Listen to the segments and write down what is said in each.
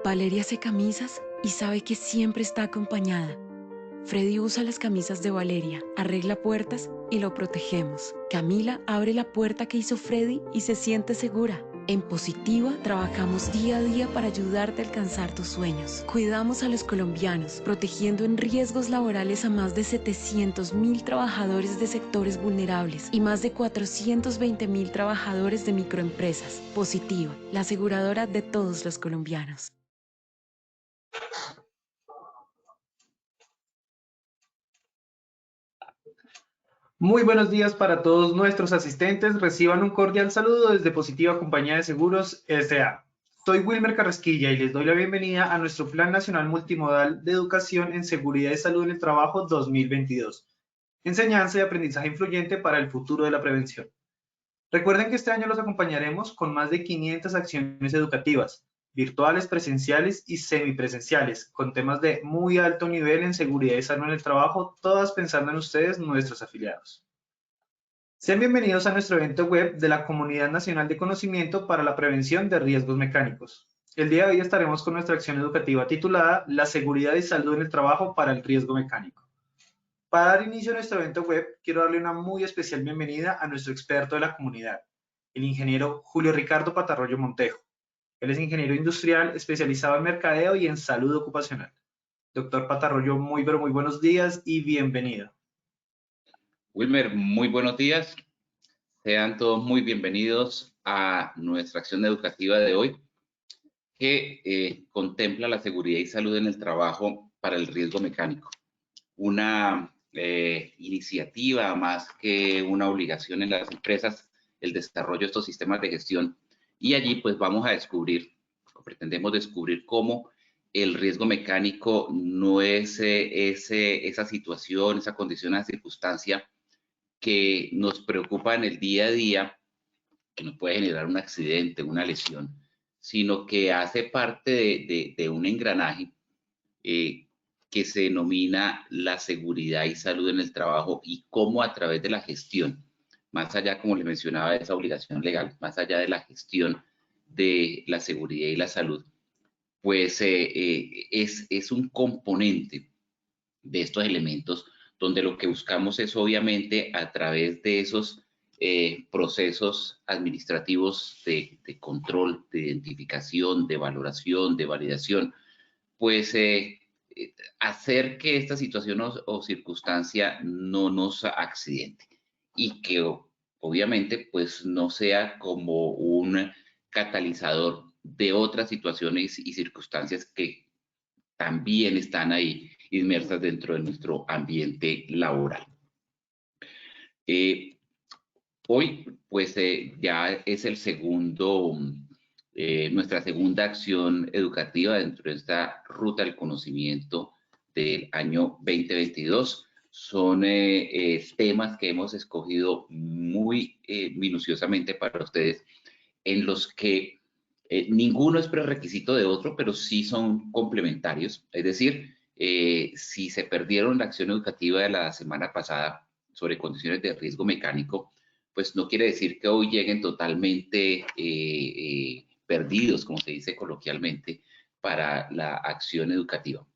Valeria hace camisas y sabe que siempre está acompañada. Freddy usa las camisas de Valeria, arregla puertas y lo protegemos. Camila abre la puerta que hizo Freddy y se siente segura. En Positiva trabajamos día a día para ayudarte a alcanzar tus sueños. Cuidamos a los colombianos, protegiendo en riesgos laborales a más de 700.000 trabajadores de sectores vulnerables y más de 420.000 trabajadores de microempresas. Positiva, la aseguradora de todos los colombianos. Muy buenos días para todos nuestros asistentes. Reciban un cordial saludo desde Positiva Compañía de Seguros S.A. Soy Wilmer Carrasquilla y les doy la bienvenida a nuestro Plan Nacional Multimodal de Educación en Seguridad y Salud en el Trabajo 2022. Enseñanza y aprendizaje influyente para el futuro de la prevención. Recuerden que este año los acompañaremos con más de 500 acciones educativas, virtuales, presenciales y semipresenciales, con temas de muy alto nivel en seguridad y salud en el trabajo, todas pensando en ustedes, nuestros afiliados. Sean bienvenidos a nuestro evento web de la Comunidad Nacional de Conocimiento para la Prevención de Riesgos Mecánicos. El día de hoy estaremos con nuestra acción educativa titulada La seguridad y salud en el trabajo para el riesgo mecánico. Para dar inicio a nuestro evento web, quiero darle una muy especial bienvenida a nuestro experto de la comunidad, el ingeniero Julio Ricardo Patarroyo Montejo. Él es ingeniero industrial especializado en mercadeo y en salud ocupacional. Doctor Patarroyo, muy buenos días y bienvenido. Wilmer, muy buenos días. Sean todos muy bienvenidos a nuestra acción educativa de hoy, que contempla la seguridad y salud en el trabajo para el riesgo mecánico. Una iniciativa más que una obligación en las empresas, el desarrollo de estos sistemas de gestión. Y allí pues vamos a descubrir, o pretendemos descubrir cómo el riesgo mecánico no es esa situación, esa condición, esa circunstancia que nos preocupa en el día a día, que nos puede generar un accidente, una lesión, sino que hace parte de un engranaje que se denomina la seguridad y salud en el trabajo, y cómo a través de la gestión, más allá, como les mencionaba, de esa obligación legal, más allá de la gestión de la seguridad y la salud, pues es un componente de estos elementos donde lo que buscamos es, obviamente, a través de esos procesos administrativos de control, de identificación, de valoración, de validación, pues hacer que esta situación o circunstancia no nos accidente, y que obviamente pues no sea como un catalizador de otras situaciones y circunstancias que también están ahí inmersas dentro de nuestro ambiente laboral. Hoy pues ya es nuestra segunda acción educativa dentro de esta ruta del conocimiento del año 2022. Son temas que hemos escogido muy minuciosamente para ustedes, en los que ninguno es prerequisito de otro, pero sí son complementarios. Es decir, si se perdieron la acción educativa de la semana pasada sobre condiciones de riesgo mecánico, pues no quiere decir que hoy lleguen totalmente perdidos, como se dice coloquialmente, para la acción educativa.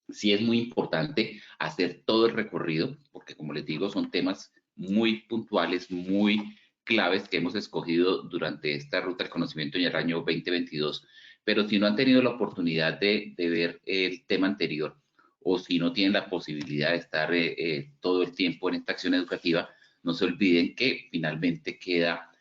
Sí es muy importante hacer todo el recorrido, porque como les digo, son temas muy puntuales, muy claves que hemos escogido durante esta ruta del conocimiento en el año 2022. Pero si no han tenido la oportunidad de ver el tema anterior, o si no tienen la posibilidad de estar todo el tiempo en esta acción educativa, no se olviden que finalmente queda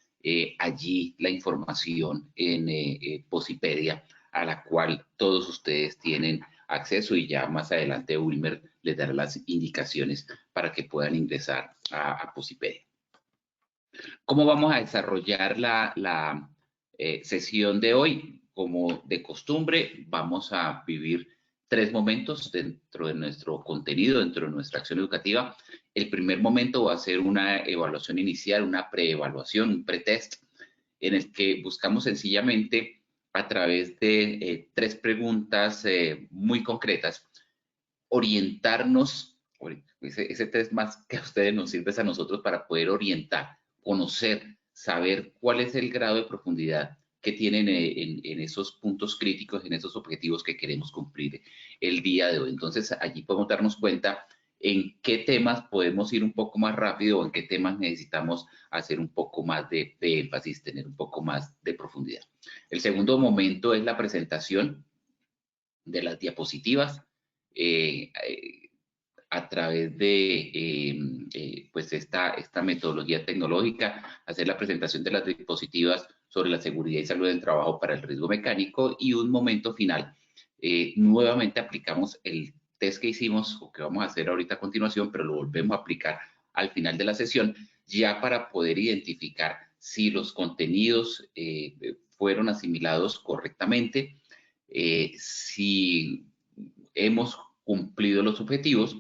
allí la información en Posipedia, a la cual todos ustedes tienen acceso, y ya más adelante Wilmer les dará las indicaciones para que puedan ingresar a Posipedia. ¿Cómo vamos a desarrollar la sesión de hoy? Como de costumbre, vamos a vivir 3 momentos dentro de nuestro contenido, dentro de nuestra acción educativa. El primer momento va a ser una evaluación inicial, una preevaluación, un pretest, en el que buscamos sencillamente, a través de 3 preguntas muy concretas, orientarnos. Ese test más que a ustedes nos sirve a nosotros para poder orientar, conocer, saber cuál es el grado de profundidad que tienen en esos puntos críticos, en esos objetivos que queremos cumplir el día de hoy. Entonces, allí podemos darnos cuenta en qué temas podemos ir un poco más rápido o en qué temas necesitamos hacer un poco más de énfasis, tener un poco más de profundidad. El segundo momento es la presentación de las diapositivas a través de pues esta metodología tecnológica, hacer la presentación de las diapositivas sobre la seguridad y salud del trabajo para el riesgo mecánico y un momento final. Nuevamente aplicamos el test que hicimos o que vamos a hacer ahorita a continuación, pero lo volvemos a aplicar al final de la sesión ya para poder identificar si los contenidos fueron asimilados correctamente, si hemos cumplido los objetivos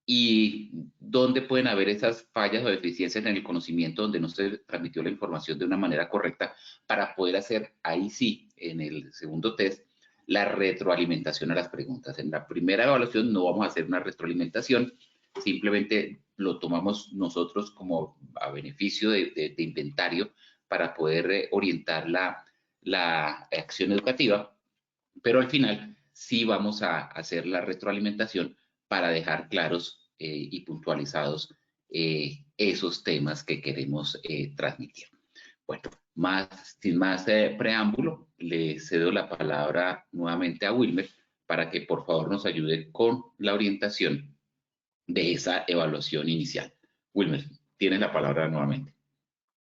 y dónde pueden haber esas fallas o deficiencias en el conocimiento donde no se transmitió la información de una manera correcta para poder hacer ahí sí, en el segundo test, la retroalimentación a las preguntas. En la primera evaluación no vamos a hacer una retroalimentación, simplemente lo tomamos nosotros como a beneficio de inventario para poder orientar la acción educativa, pero al final sí vamos a hacer la retroalimentación para dejar claros y puntualizados esos temas que queremos transmitir. Bueno, sin más preámbulo, le cedo la palabra nuevamente a Wilmer para que por favor nos ayude con la orientación de esa evaluación inicial. Wilmer, tienes la palabra nuevamente.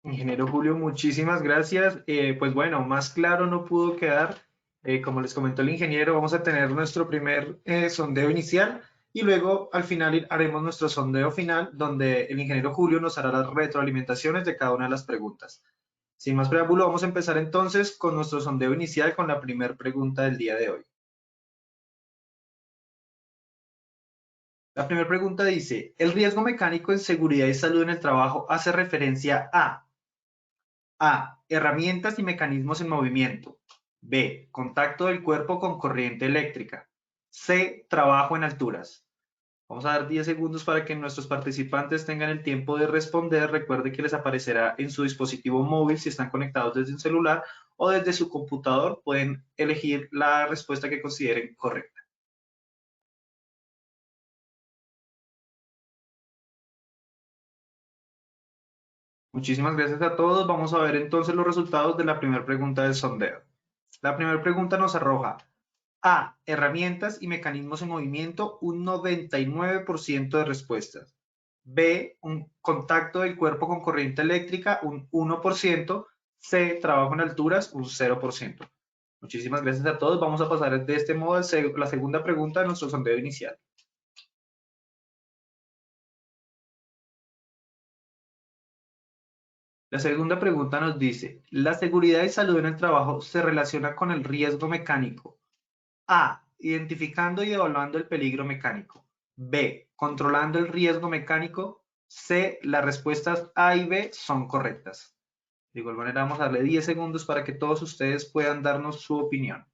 Ingeniero Julio, muchísimas gracias. Pues bueno, más claro no pudo quedar. Como les comentó el ingeniero, vamos a tener nuestro primer sondeo inicial y luego al final haremos nuestro sondeo final donde el ingeniero Julio nos hará las retroalimentaciones de cada una de las preguntas. Sin más preámbulo, vamos a empezar entonces con nuestro sondeo inicial con la primera pregunta del día de hoy. La primera pregunta dice, ¿el riesgo mecánico en seguridad y salud en el trabajo hace referencia a herramientas y mecanismos en movimiento. B, contacto del cuerpo con corriente eléctrica. C, trabajo en alturas. Vamos a dar 10 segundos para que nuestros participantes tengan el tiempo de responder. Recuerde que les aparecerá en su dispositivo móvil si están conectados desde un celular o desde su computador. Pueden elegir la respuesta que consideren correcta. Muchísimas gracias a todos. Vamos a ver entonces los resultados de la primera pregunta del sondeo. La primera pregunta nos arroja A, herramientas y mecanismos en movimiento, un 99% de respuestas. B, un contacto del cuerpo con corriente eléctrica, un 1%. C, trabajo en alturas, un 0%. Muchísimas gracias a todos. Vamos a pasar de este modo a la segunda pregunta de nuestro sondeo inicial. La segunda pregunta nos dice, ¿la seguridad y salud en el trabajo se relaciona con el riesgo mecánico? A, identificando y evaluando el peligro mecánico. B, controlando el riesgo mecánico. C, las respuestas A y B son correctas. De igual manera vamos a darle 10 segundos para que todos ustedes puedan darnos su opinión.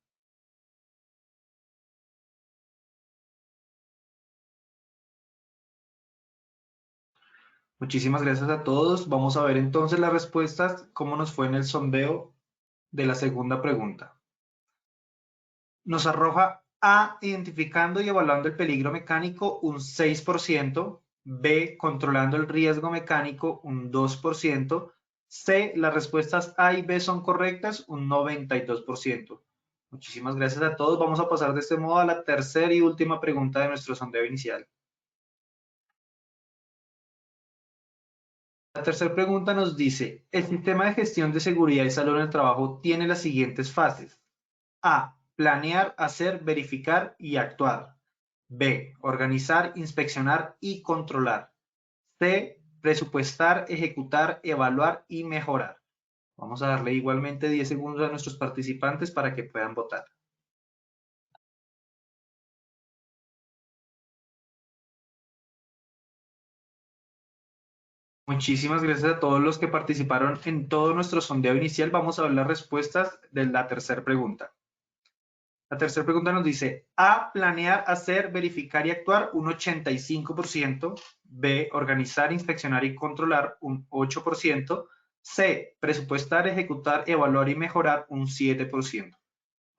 Muchísimas gracias a todos. Vamos a ver entonces las respuestas, cómo nos fue en el sondeo de la segunda pregunta. Nos arroja A, identificando y evaluando el peligro mecánico, un 6%. B, controlando el riesgo mecánico, un 2%. C, las respuestas A y B son correctas, un 92%. Muchísimas gracias a todos. Vamos a pasar de este modo a la tercera y última pregunta de nuestro sondeo inicial. La tercera pregunta nos dice, el sistema de gestión de seguridad y salud en el trabajo tiene las siguientes fases. A, planear, hacer, verificar y actuar. B, organizar, inspeccionar y controlar. C, presupuestar, ejecutar, evaluar y mejorar. Vamos a darle igualmente 10 segundos a nuestros participantes para que puedan votar. Muchísimas gracias a todos los que participaron en todo nuestro sondeo inicial. Vamos a ver las respuestas de la tercera pregunta. La tercera pregunta nos dice, A, planear, hacer, verificar y actuar, un 85%. B, organizar, inspeccionar y controlar, un 8%. C, presupuestar, ejecutar, evaluar y mejorar un 7%.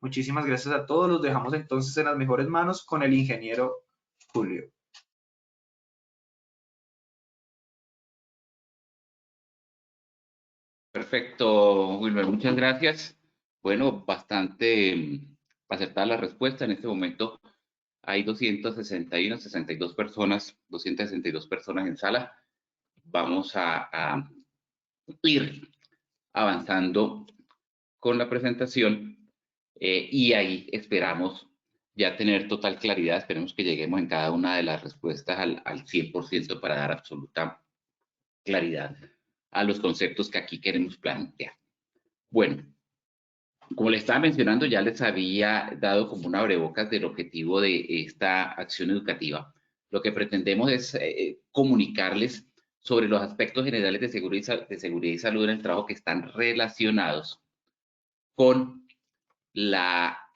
Muchísimas gracias a todos. Los dejamos entonces en las mejores manos con el ingeniero Julio. Perfecto, Wilmer, muchas gracias. Bueno, bastante acertada la respuesta. En este momento hay 262 personas en sala. Vamos a ir avanzando con la presentación y ahí esperamos ya tener total claridad. Esperemos que lleguemos en cada una de las respuestas al 100% para dar absoluta claridad a los conceptos que aquí queremos plantear. Bueno, como les estaba mencionando, ya les había dado como una abrebocas del objetivo de esta acción educativa. Lo que pretendemos es comunicarles sobre los aspectos generales de seguridad y salud en el trabajo que están relacionados con la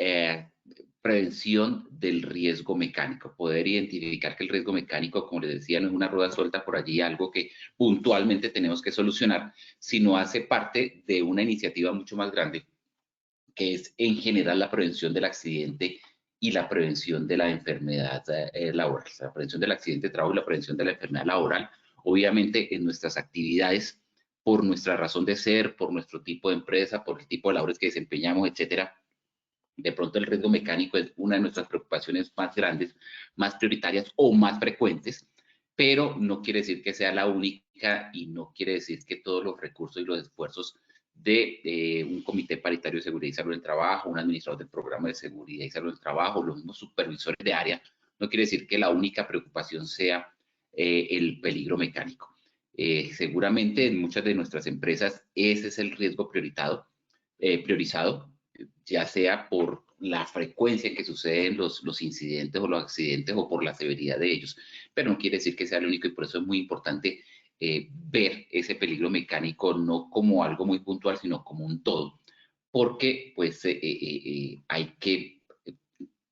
prevención del riesgo mecánico. Poder identificar que el riesgo mecánico, como les decía, no es una rueda suelta por allí, algo que puntualmente tenemos que solucionar, sino hace parte de una iniciativa mucho más grande, que es en general la prevención del accidente y la prevención de la enfermedad laboral. La prevención del accidente de trabajo y la prevención de la enfermedad laboral, obviamente en nuestras actividades, por nuestra razón de ser, por nuestro tipo de empresa, por el tipo de labores que desempeñamos, etcétera. De pronto el riesgo mecánico es una de nuestras preocupaciones más grandes, más prioritarias o más frecuentes, pero no quiere decir que sea la única y no quiere decir que todos los recursos y los esfuerzos de un comité paritario de seguridad y salud del trabajo, un administrador del programa de seguridad y salud del trabajo, los mismos supervisores de área, no quiere decir que la única preocupación sea el peligro mecánico. Seguramente en muchas de nuestras empresas ese es el riesgo priorizado, ya sea por la frecuencia en que suceden los incidentes o los accidentes o por la severidad de ellos, pero no quiere decir que sea el único y por eso es muy importante ver ese peligro mecánico no como algo muy puntual, sino como un todo, porque pues hay que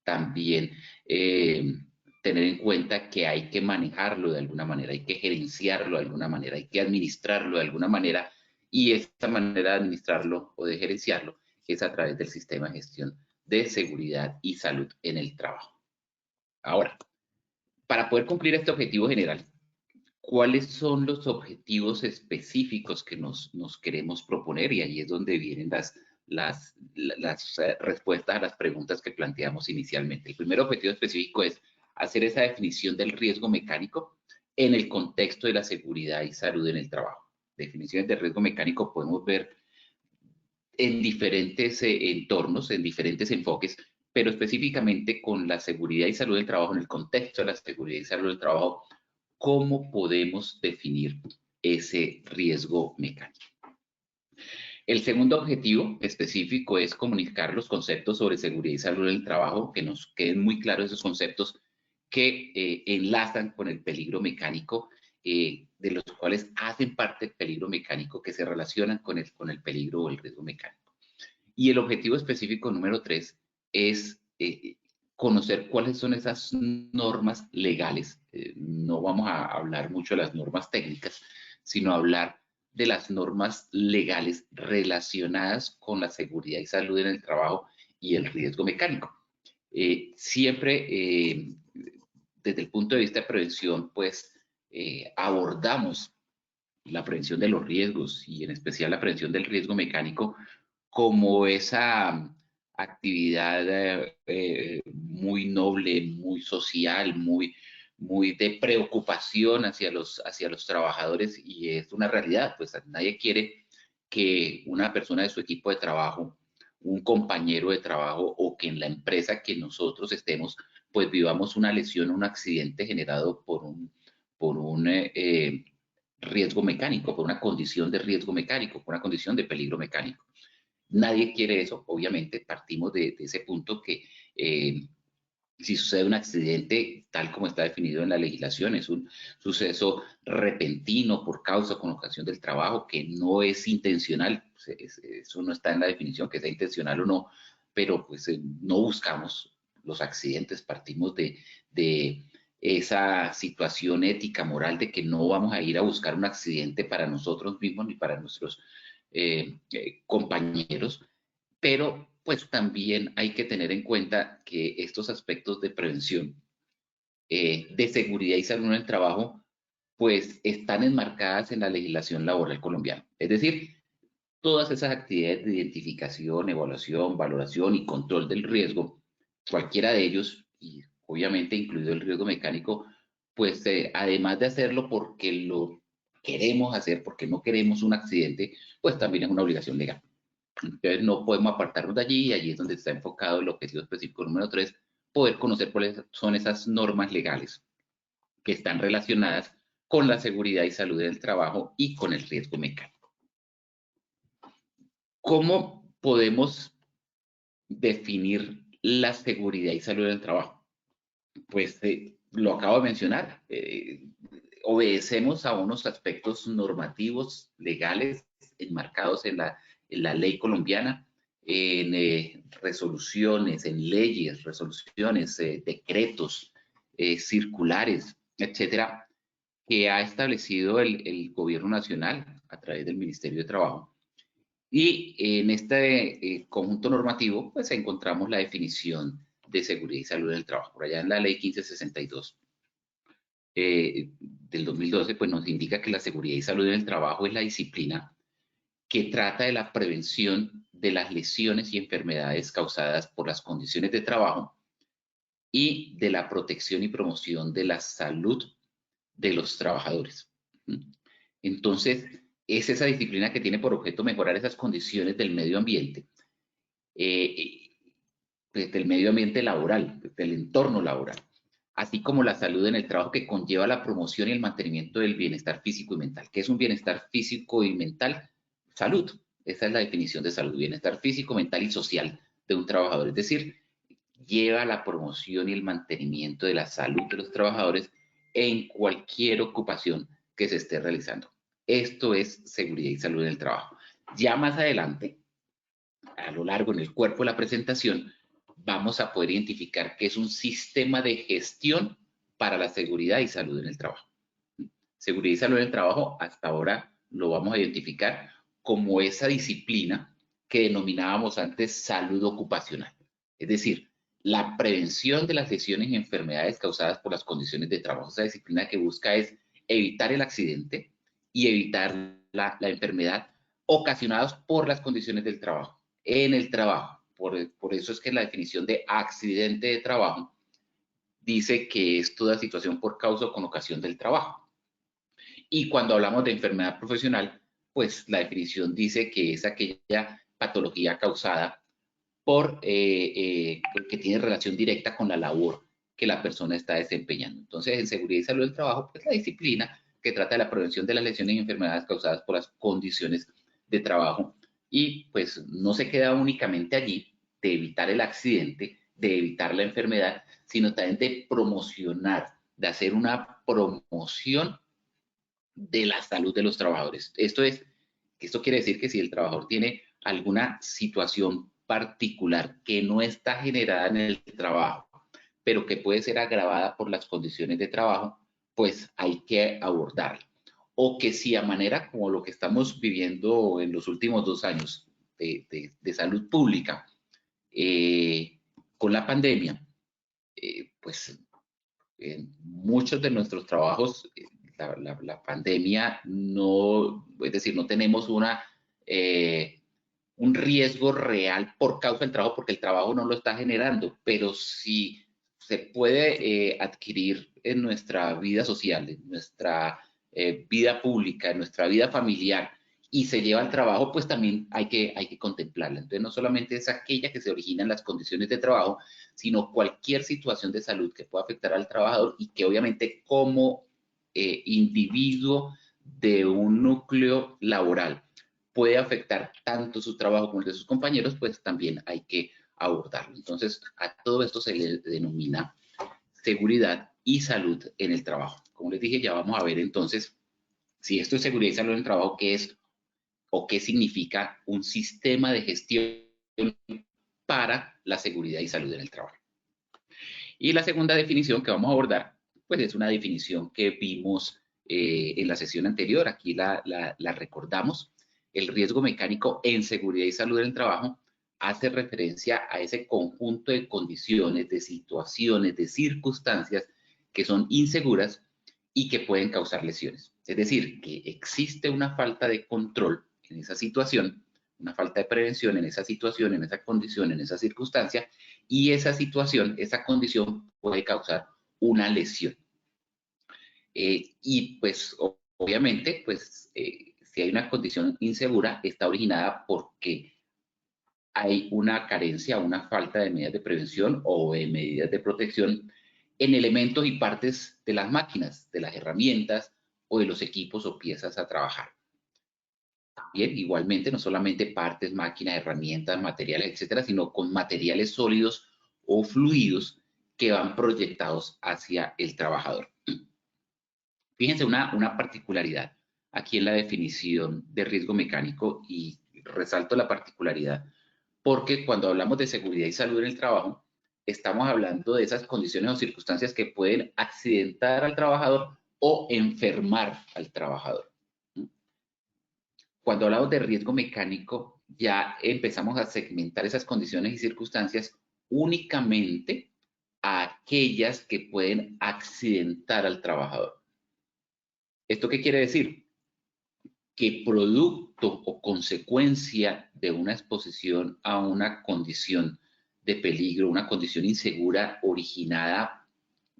también tener en cuenta que hay que manejarlo de alguna manera, hay que gerenciarlo de alguna manera, hay que administrarlo de alguna manera, y esta manera de administrarlo o de gerenciarlo es a través del sistema de gestión de seguridad y salud en el trabajo. Ahora, para poder cumplir este objetivo general, ¿cuáles son los objetivos específicos que nos queremos proponer? Y ahí es donde vienen las respuestas a las preguntas que planteamos inicialmente. El primer objetivo específico es hacer esa definición del riesgo mecánico en el contexto de la seguridad y salud en el trabajo. Definiciones de riesgo mecánico podemos ver en diferentes entornos, en diferentes enfoques, pero específicamente con la seguridad y salud del trabajo, en el contexto de la seguridad y salud del trabajo, ¿cómo podemos definir ese riesgo mecánico? El segundo objetivo específico es comunicar los conceptos sobre seguridad y salud del trabajo, que nos queden muy claros esos conceptos que enlazan con el peligro mecánico, de los cuales hacen parte del peligro mecánico, que se relacionan con el peligro o el riesgo mecánico. Y el objetivo específico número 3 es conocer cuáles son esas normas legales. No vamos a hablar mucho de las normas técnicas, sino hablar de las normas legales relacionadas con la seguridad y salud en el trabajo y el riesgo mecánico. Siempre, desde el punto de vista de prevención, pues abordamos la prevención de los riesgos y en especial la prevención del riesgo mecánico como esa actividad muy noble, muy social, muy de preocupación hacia los trabajadores, y es una realidad, pues nadie quiere que una persona de su equipo de trabajo, un compañero de trabajo o que en la empresa que nosotros estemos, pues vivamos una lesión, un accidente generado por un riesgo mecánico, por una condición de riesgo mecánico, por una condición de peligro mecánico. Nadie quiere eso, obviamente partimos de ese punto que si sucede un accidente, tal como está definido en la legislación, es un suceso repentino por causa o con ocasión del trabajo que no es intencional, eso no está en la definición que sea intencional o no, pero pues no buscamos los accidentes, partimos de esa situación ética, moral de que no vamos a ir a buscar un accidente para nosotros mismos ni para nuestros compañeros, pero pues también hay que tener en cuenta que estos aspectos de prevención, de seguridad y salud en el trabajo, pues están enmarcadas en la legislación laboral colombiana. Es decir, todas esas actividades de identificación, evaluación, valoración y control del riesgo, cualquiera de ellos, y obviamente incluido el riesgo mecánico, pues además de hacerlo porque lo queremos hacer, porque no queremos un accidente, pues también es una obligación legal. Entonces no podemos apartarnos de allí, y allí es donde está enfocado el objetivo específico número 3, poder conocer cuáles son esas normas legales que están relacionadas con la seguridad y salud del trabajo y con el riesgo mecánico. ¿Cómo podemos definir la seguridad y salud del trabajo? Pues lo acabo de mencionar, obedecemos a unos aspectos normativos, legales, enmarcados en la ley colombiana, en resoluciones, en leyes, resoluciones, decretos, circulares, etcétera, que ha establecido el gobierno nacional a través del Ministerio de Trabajo. Y en este conjunto normativo, pues encontramos la definición de seguridad y salud del trabajo. Por allá en la ley 1562 del 2012, pues nos indica que la seguridad y salud del trabajo es la disciplina que trata de la prevención de las lesiones y enfermedades causadas por las condiciones de trabajo y de la protección y promoción de la salud de los trabajadores. Entonces, es esa disciplina que tiene por objeto mejorar esas condiciones del medio ambiente, del medio ambiente laboral, del entorno laboral, así como la salud en el trabajo, que conlleva la promoción y el mantenimiento del bienestar físico y mental. ¿Qué es un bienestar físico y mental? Salud. Esa es la definición de salud: bienestar físico, mental y social de un trabajador. Es decir, lleva la promoción y el mantenimiento de la salud de los trabajadores en cualquier ocupación que se esté realizando. Esto es seguridad y salud en el trabajo. Ya más adelante, a lo largo en el cuerpo de la presentación, vamos a poder identificar que es un sistema de gestión para la seguridad y salud en el trabajo. Seguridad y salud en el trabajo, hasta ahora lo vamos a identificar como esa disciplina que denominábamos antes salud ocupacional. Es decir, la prevención de las lesiones y enfermedades causadas por las condiciones de trabajo. Esa disciplina que busca es evitar el accidente y evitar la enfermedad ocasionadas por las condiciones del trabajo, en el trabajo. Por eso es que la definición de accidente de trabajo dice que es toda situación por causa o con ocasión del trabajo. Y cuando hablamos de enfermedad profesional, pues la definición dice que es aquella patología causada por que tiene relación directa con la labor que la persona está desempeñando. Entonces, en seguridad y salud del trabajo, pues la disciplina que trata de la prevención de las lesiones y enfermedades causadas por las condiciones de trabajo, y pues no se queda únicamente allí de evitar el accidente, de evitar la enfermedad, sino también de promocionar, de hacer una promoción de la salud de los trabajadores. Esto quiere decir que si el trabajador tiene alguna situación particular que no está generada en el trabajo, pero que puede ser agravada por las condiciones de trabajo, pues hay que abordarla. O que si a manera como lo que estamos viviendo en los últimos 2 años de salud pública, con la pandemia, pues en muchos de nuestros trabajos, la pandemia no, es decir, no tenemos un riesgo real por causa del trabajo, porque el trabajo no lo está generando, pero sí se puede adquirir en nuestra vida social, en nuestra vida pública, en nuestra vida familiar, y se lleva al trabajo, pues también hay que contemplarla. Entonces, no solamente es aquella que se origina en las condiciones de trabajo, sino cualquier situación de salud que pueda afectar al trabajador y que obviamente como individuo de un núcleo laboral puede afectar tanto su trabajo como el de sus compañeros, pues también hay que abordarlo. Entonces, a todo esto se le denomina seguridad y salud en el trabajo. Como les dije, ya vamos a ver entonces si esto es seguridad y salud en el trabajo, qué es o qué significa un sistema de gestión para la seguridad y salud en el trabajo. Y la segunda definición que vamos a abordar, pues es una definición que vimos en la sesión anterior, aquí la recordamos. El riesgo mecánico en seguridad y salud en el trabajo hace referencia a ese conjunto de condiciones, de situaciones, de circunstancias que son inseguras y que pueden causar lesiones. Es decir, que existe una falta de control en esa situación, una falta de prevención en esa situación, en esa condición, en esa circunstancia, y esa situación, esa condición puede causar una lesión. Y pues obviamente, pues si hay una condición insegura, está originada porque hay una carencia, una falta de medidas de prevención o de medidas de protección en elementos y partes de las máquinas, de las herramientas o de los equipos o piezas a trabajar. Bien, igualmente, no solamente partes, máquinas, herramientas, materiales, etcétera, sino con materiales sólidos o fluidos que van proyectados hacia el trabajador. Fíjense una particularidad aquí en la definición de riesgo mecánico, y resalto la particularidad porque cuando hablamos de seguridad y salud en el trabajo, estamos hablando de esas condiciones o circunstancias que pueden accidentar al trabajador o enfermar al trabajador. Cuando hablamos de riesgo mecánico, ya empezamos a segmentar esas condiciones y circunstancias únicamente a aquellas que pueden accidentar al trabajador. ¿Esto qué quiere decir? Que producto o consecuencia de una exposición a una condición de peligro, una condición insegura originada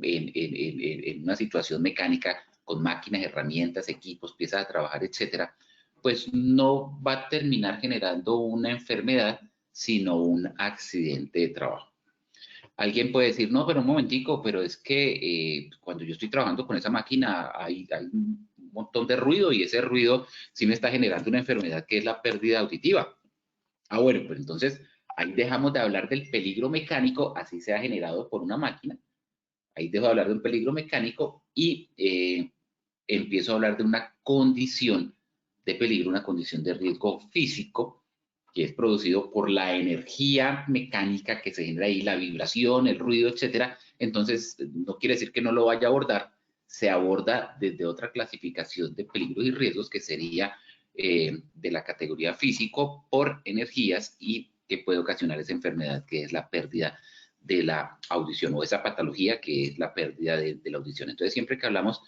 en una situación mecánica con máquinas, herramientas, equipos, piezas a trabajar, etcétera, pues no va a terminar generando una enfermedad, sino un accidente de trabajo. Alguien puede decir, no, pero un momentico, pero es que cuando yo estoy trabajando con esa máquina hay un montón de ruido y ese ruido sí me está generando una enfermedad que es la pérdida auditiva. Ah, bueno, pues entonces ahí dejamos de hablar del peligro mecánico, así sea generado por una máquina. Ahí dejo de hablar de un peligro mecánico y empiezo a hablar de una condición de peligro, una condición de riesgo físico, que es producido por la energía mecánica que se genera ahí, la vibración, el ruido, etcétera. Entonces, no quiere decir que no lo vaya a abordar, se aborda desde otra clasificación de peligros y riesgos que sería de la categoría físico por energías y que puede ocasionar esa enfermedad que es la pérdida de la audición o esa patología que es la pérdida de la audición. Entonces, siempre que hablamos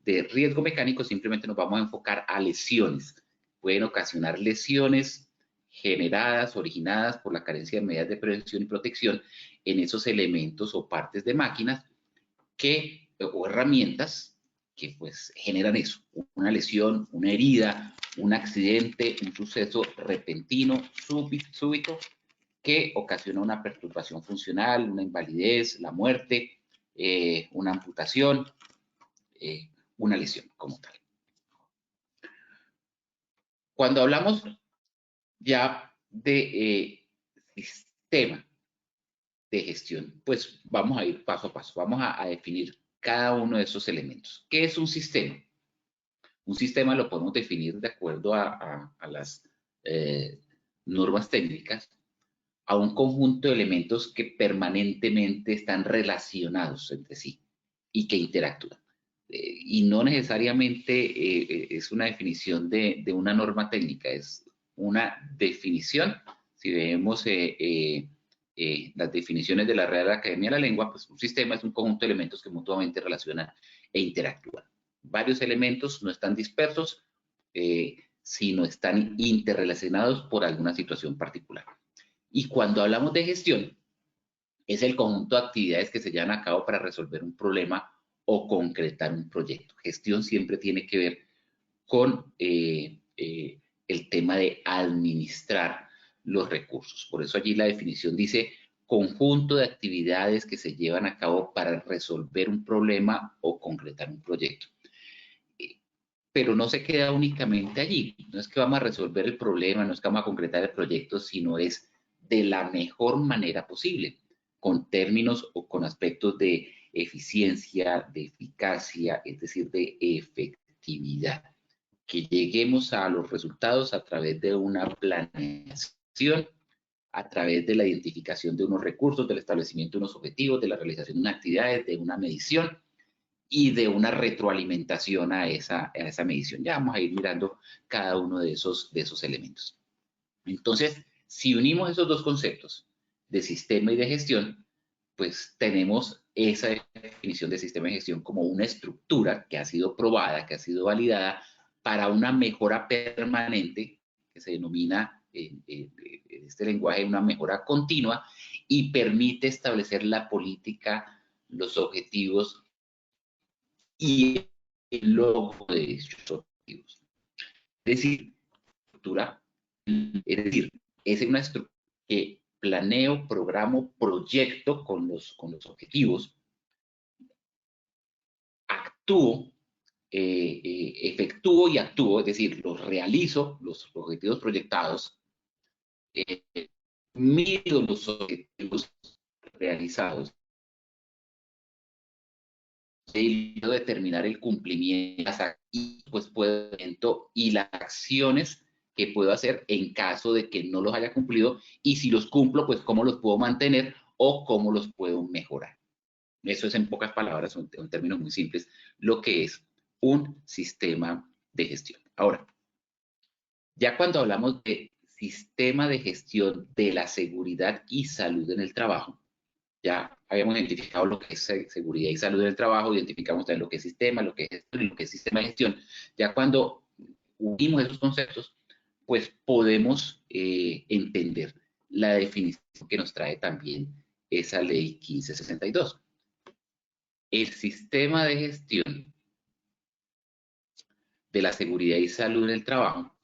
de riesgo mecánico, simplemente nos vamos a enfocar a lesiones. Pueden ocasionar lesiones generadas, originadas por la carencia de medidas de prevención y protección en esos elementos o partes de máquinas o herramientas que pues generan eso, una lesión, una herida, un accidente, un suceso repentino, súbito, que ocasiona una perturbación funcional, una invalidez, la muerte, una amputación, una lesión como tal. Cuando hablamos ya de sistema de gestión, pues vamos a ir paso a paso, vamos a definir cada uno de esos elementos. ¿Qué es un sistema? Un sistema lo podemos definir de acuerdo a las normas técnicas, a un conjunto de elementos que permanentemente están relacionados entre sí y que interactúan. Y no necesariamente es una definición de una norma técnica, es una definición. Si vemos las definiciones de la Real Academia de la Lengua, pues un sistema es un conjunto de elementos que mutuamente relacionan e interactúan. Varios elementos no están dispersos, sino están interrelacionados por alguna situación particular. Y cuando hablamos de gestión, es el conjunto de actividades que se llevan a cabo para resolver un problema o concretar un proyecto. Gestión siempre tiene que ver con el tema de administrar los recursos. Por eso allí la definición dice conjunto de actividades que se llevan a cabo para resolver un problema o concretar un proyecto. Pero no se queda únicamente allí. No es que vamos a resolver el problema, no es que vamos a concretar el proyecto, sino es de la mejor manera posible, con términos o con aspectos de eficiencia, de eficacia, es decir, de efectividad. Que lleguemos a los resultados a través de una planeación, a través de la identificación de unos recursos, del establecimiento de unos objetivos, de la realización de unas actividades, de una medición y de una retroalimentación a esa medición. Ya vamos a ir mirando cada uno de esos elementos. Entonces, si unimos esos dos conceptos de sistema y de gestión, pues tenemos esa definición de sistema de gestión como una estructura que ha sido probada, que ha sido validada para una mejora permanente, que se denomina en este lenguaje una mejora continua, y permite establecer la política, los objetivos y el logro de dichos objetivos. Es decir, es una estructura que planeo, programo, proyecto con los objetivos, actúo, efectúo y actúo, es decir, los realizo, los objetivos proyectados, mido los objetivos realizados, y determinar el cumplimiento y pues puedo y las acciones que puedo hacer en caso de que no los haya cumplido, y si los cumplo, pues cómo los puedo mantener o cómo los puedo mejorar. Eso es, en pocas palabras, en términos muy simples, lo que es un sistema de gestión. Ahora, ya cuando hablamos de sistema de gestión de la seguridad y salud en el trabajo, ya habíamos identificado lo que es seguridad y salud en el trabajo, identificamos también lo que es sistema, lo que es gestión y lo que es sistema de gestión. Ya cuando unimos esos conceptos, pues podemos entender la definición que nos trae también esa ley 1562. El sistema de gestión de la seguridad y salud en el trabajo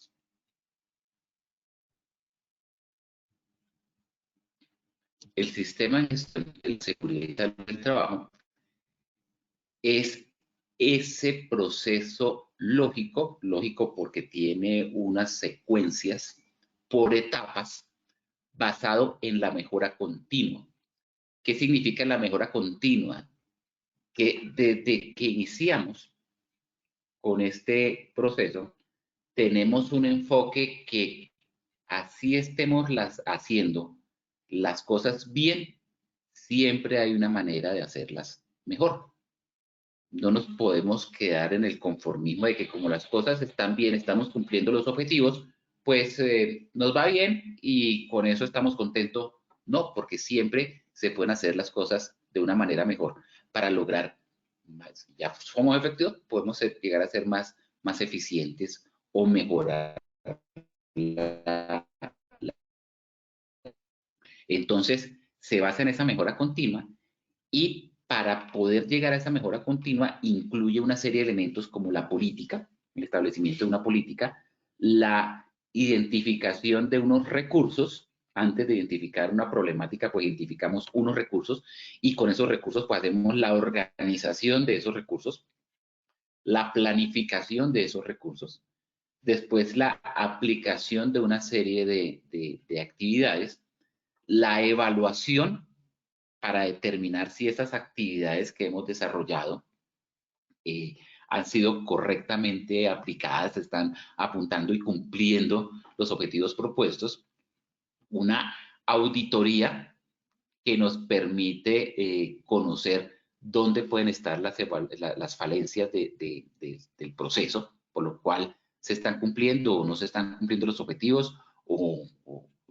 el sistema de gestión de la seguridad y salud en el trabajo es ese proceso lógico porque tiene unas secuencias por etapas basado en la mejora continua. ¿Qué significa la mejora continua? Que desde que iniciamos con este proceso, tenemos un enfoque que así estemos haciendo las cosas bien, siempre hay una manera de hacerlas mejor. No nos podemos quedar en el conformismo de que como las cosas están bien, estamos cumpliendo los objetivos, pues nos va bien y con eso estamos contentos. No, porque siempre se pueden hacer las cosas de una manera mejor para lograr más. Ya somos efectivos, podemos llegar a ser más eficientes o mejorar. Entonces, se basa en esa mejora continua, y para poder llegar a esa mejora continua incluye una serie de elementos como la política, el establecimiento de una política, la identificación de unos recursos. Antes de identificar una problemática, pues identificamos unos recursos y con esos recursos pues hacemos la organización de esos recursos, la planificación de esos recursos, después la aplicación de una serie de actividades, la evaluación para determinar si esas actividades que hemos desarrollado han sido correctamente aplicadas, están apuntando y cumpliendo los objetivos propuestos, una auditoría que nos permite conocer dónde pueden estar las falencias del proceso, por lo cual se están cumpliendo o no se están cumpliendo los objetivos,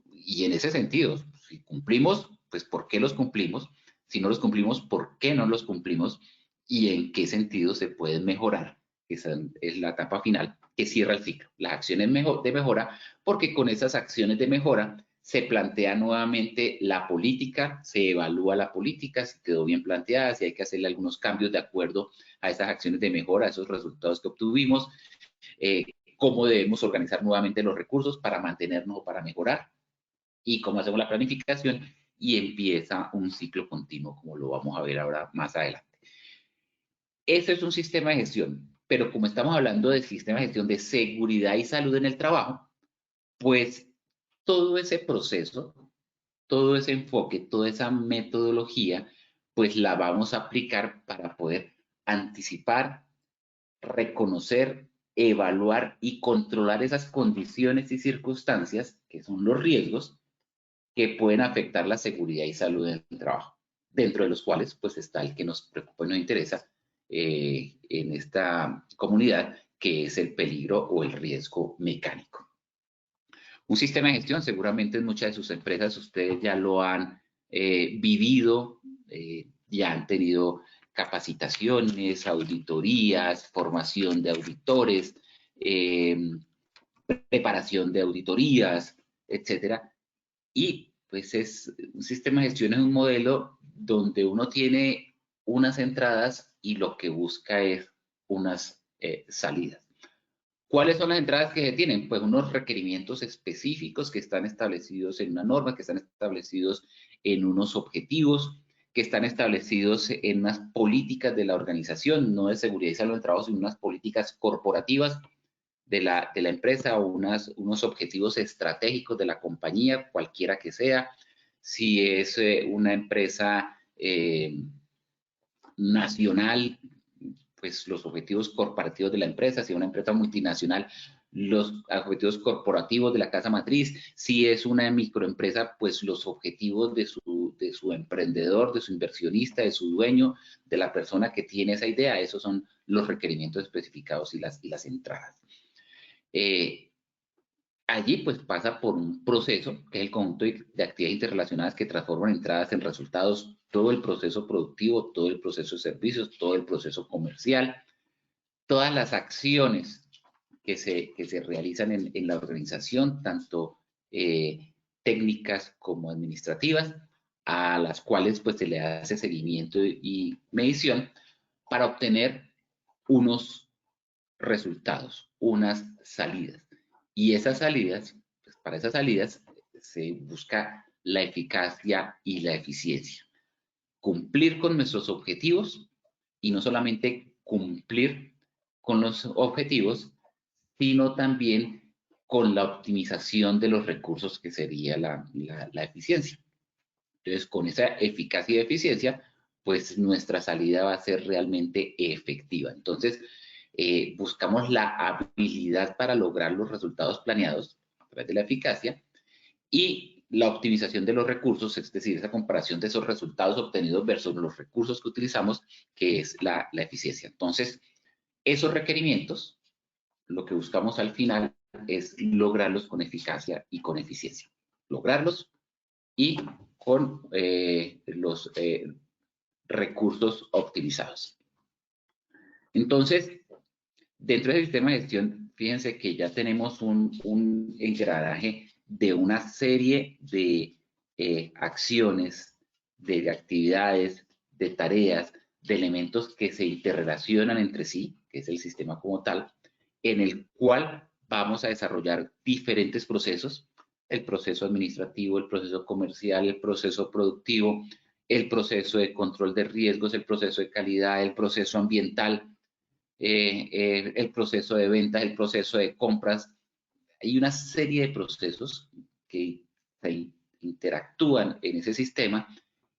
y en ese sentido, si cumplimos, pues ¿por qué los cumplimos? Si no los cumplimos, ¿por qué no los cumplimos? Y en qué sentido se pueden mejorar. Esa es la etapa final que cierra el ciclo. Las acciones de mejora, porque con esas acciones de mejora se plantea nuevamente la política, se evalúa la política, si quedó bien planteada, si hay que hacerle algunos cambios de acuerdo a esas acciones de mejora, a esos resultados que obtuvimos, cómo debemos organizar nuevamente los recursos para mantenernos o para mejorar, y cómo hacemos la planificación, y empieza un ciclo continuo, como lo vamos a ver ahora más adelante. Ese es un sistema de gestión, pero como estamos hablando del sistema de gestión de seguridad y salud en el trabajo, pues todo ese proceso, todo ese enfoque, toda esa metodología, pues la vamos a aplicar para poder anticipar, reconocer, evaluar y controlar esas condiciones y circunstancias, que son los riesgos, que pueden afectar la seguridad y salud del trabajo, dentro de los cuales pues está el que nos preocupa y nos interesa, en esta comunidad, que es el peligro o el riesgo mecánico. Un sistema de gestión, seguramente en muchas de sus empresas ustedes ya lo han vivido, ya han tenido capacitaciones, auditorías, formación de auditores, preparación de auditorías, etcétera. Y pues un sistema de gestión es un modelo donde uno tiene unas entradas y lo que busca es unas salidas. ¿Cuáles son las entradas que se tienen? Pues unos requerimientos específicos que están establecidos en una norma, que están establecidos en unos objetivos, que están establecidos en unas políticas de la organización, no de seguridad y salud del trabajo, sino unas políticas corporativas de la empresa o unos objetivos estratégicos de la compañía, cualquiera que sea. Si es una empresa nacional, pues los objetivos corporativos de la empresa. Si es una empresa multinacional, los objetivos corporativos de la casa matriz. Si es una microempresa, pues los objetivos de su emprendedor, de su inversionista, de su dueño, de la persona que tiene esa idea. Esos son los requerimientos especificados y las entradas. Allí pues pasa por un proceso que es el conjunto de actividades interrelacionadas que transforman entradas en resultados, todo el proceso productivo, todo el proceso de servicios, todo el proceso comercial, todas las acciones que se realizan en la organización, tanto técnicas como administrativas, a las cuales pues se le hace seguimiento y medición para obtener unos resultados, unas salidas. Y esas salidas, pues para esas salidas se busca la eficacia y la eficiencia. Cumplir con nuestros objetivos y no solamente cumplir con los objetivos, sino también con la optimización de los recursos, que sería la eficiencia. Entonces, con esa eficacia y eficiencia, pues nuestra salida va a ser realmente efectiva. Entonces, buscamos la habilidad para lograr los resultados planeados a través de la eficacia y la optimización de los recursos, es decir, esa comparación de esos resultados obtenidos versus los recursos que utilizamos, que es la eficiencia. Entonces, esos requerimientos, lo que buscamos al final es lograrlos con eficacia y con eficiencia. Lograrlos y con los recursos optimizados. Entonces, dentro del sistema de gestión, fíjense que ya tenemos un engranaje de una serie de acciones, de actividades, de tareas, de elementos que se interrelacionan entre sí, que es el sistema como tal, en el cual vamos a desarrollar diferentes procesos: el proceso administrativo, el proceso comercial, el proceso productivo, el proceso de control de riesgos, el proceso de calidad, el proceso ambiental, el proceso de ventas, el proceso de compras. Hay una serie de procesos que se interactúan en ese sistema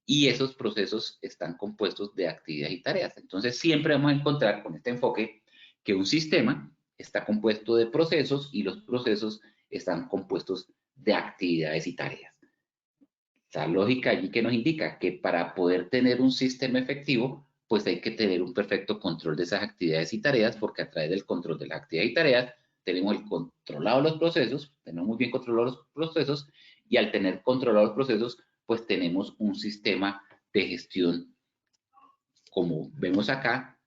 y esos procesos están compuestos de actividades y tareas. Entonces, siempre vamos a encontrar con este enfoque que un sistema está compuesto de procesos y los procesos están compuestos de actividades y tareas. La lógica allí que nos indica que para poder tener un sistema efectivo, pues hay que tener un perfecto control de esas actividades y tareas, porque a través del control de las actividades y tareas tenemos el controlado los procesos, tenemos muy bien controlados los procesos, y al tener controlados los procesos, pues tenemos un sistema de gestión, como vemos acá,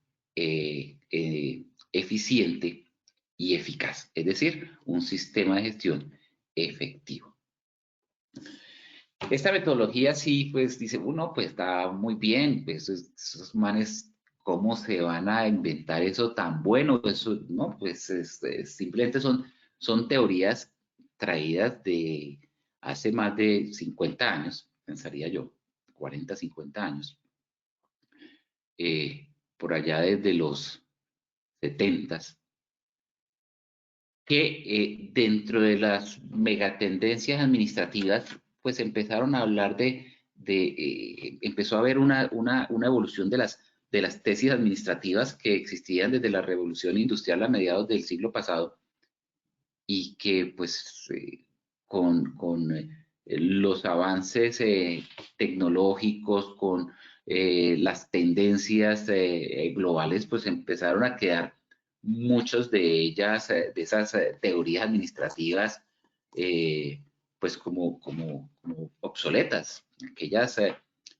eficiente y eficaz, es decir, un sistema de gestión efectivo. Esta metodología sí, pues dice uno, pues está muy bien, pues esos manes, ¿cómo se van a inventar eso tan bueno? Eso, no, pues simplemente son teorías traídas de hace más de 50 años, pensaría yo, 40, 50 años, por allá desde los 70s, que dentro de las megatendencias administrativas, pues empezaron a hablar empezó a haber una evolución de las tesis administrativas que existían desde la revolución industrial a mediados del siglo pasado, y que pues con los avances tecnológicos, con las tendencias globales, pues empezaron a quedar muchas de ellas, de esas teorías administrativas, pues como obsoletas. Aquellas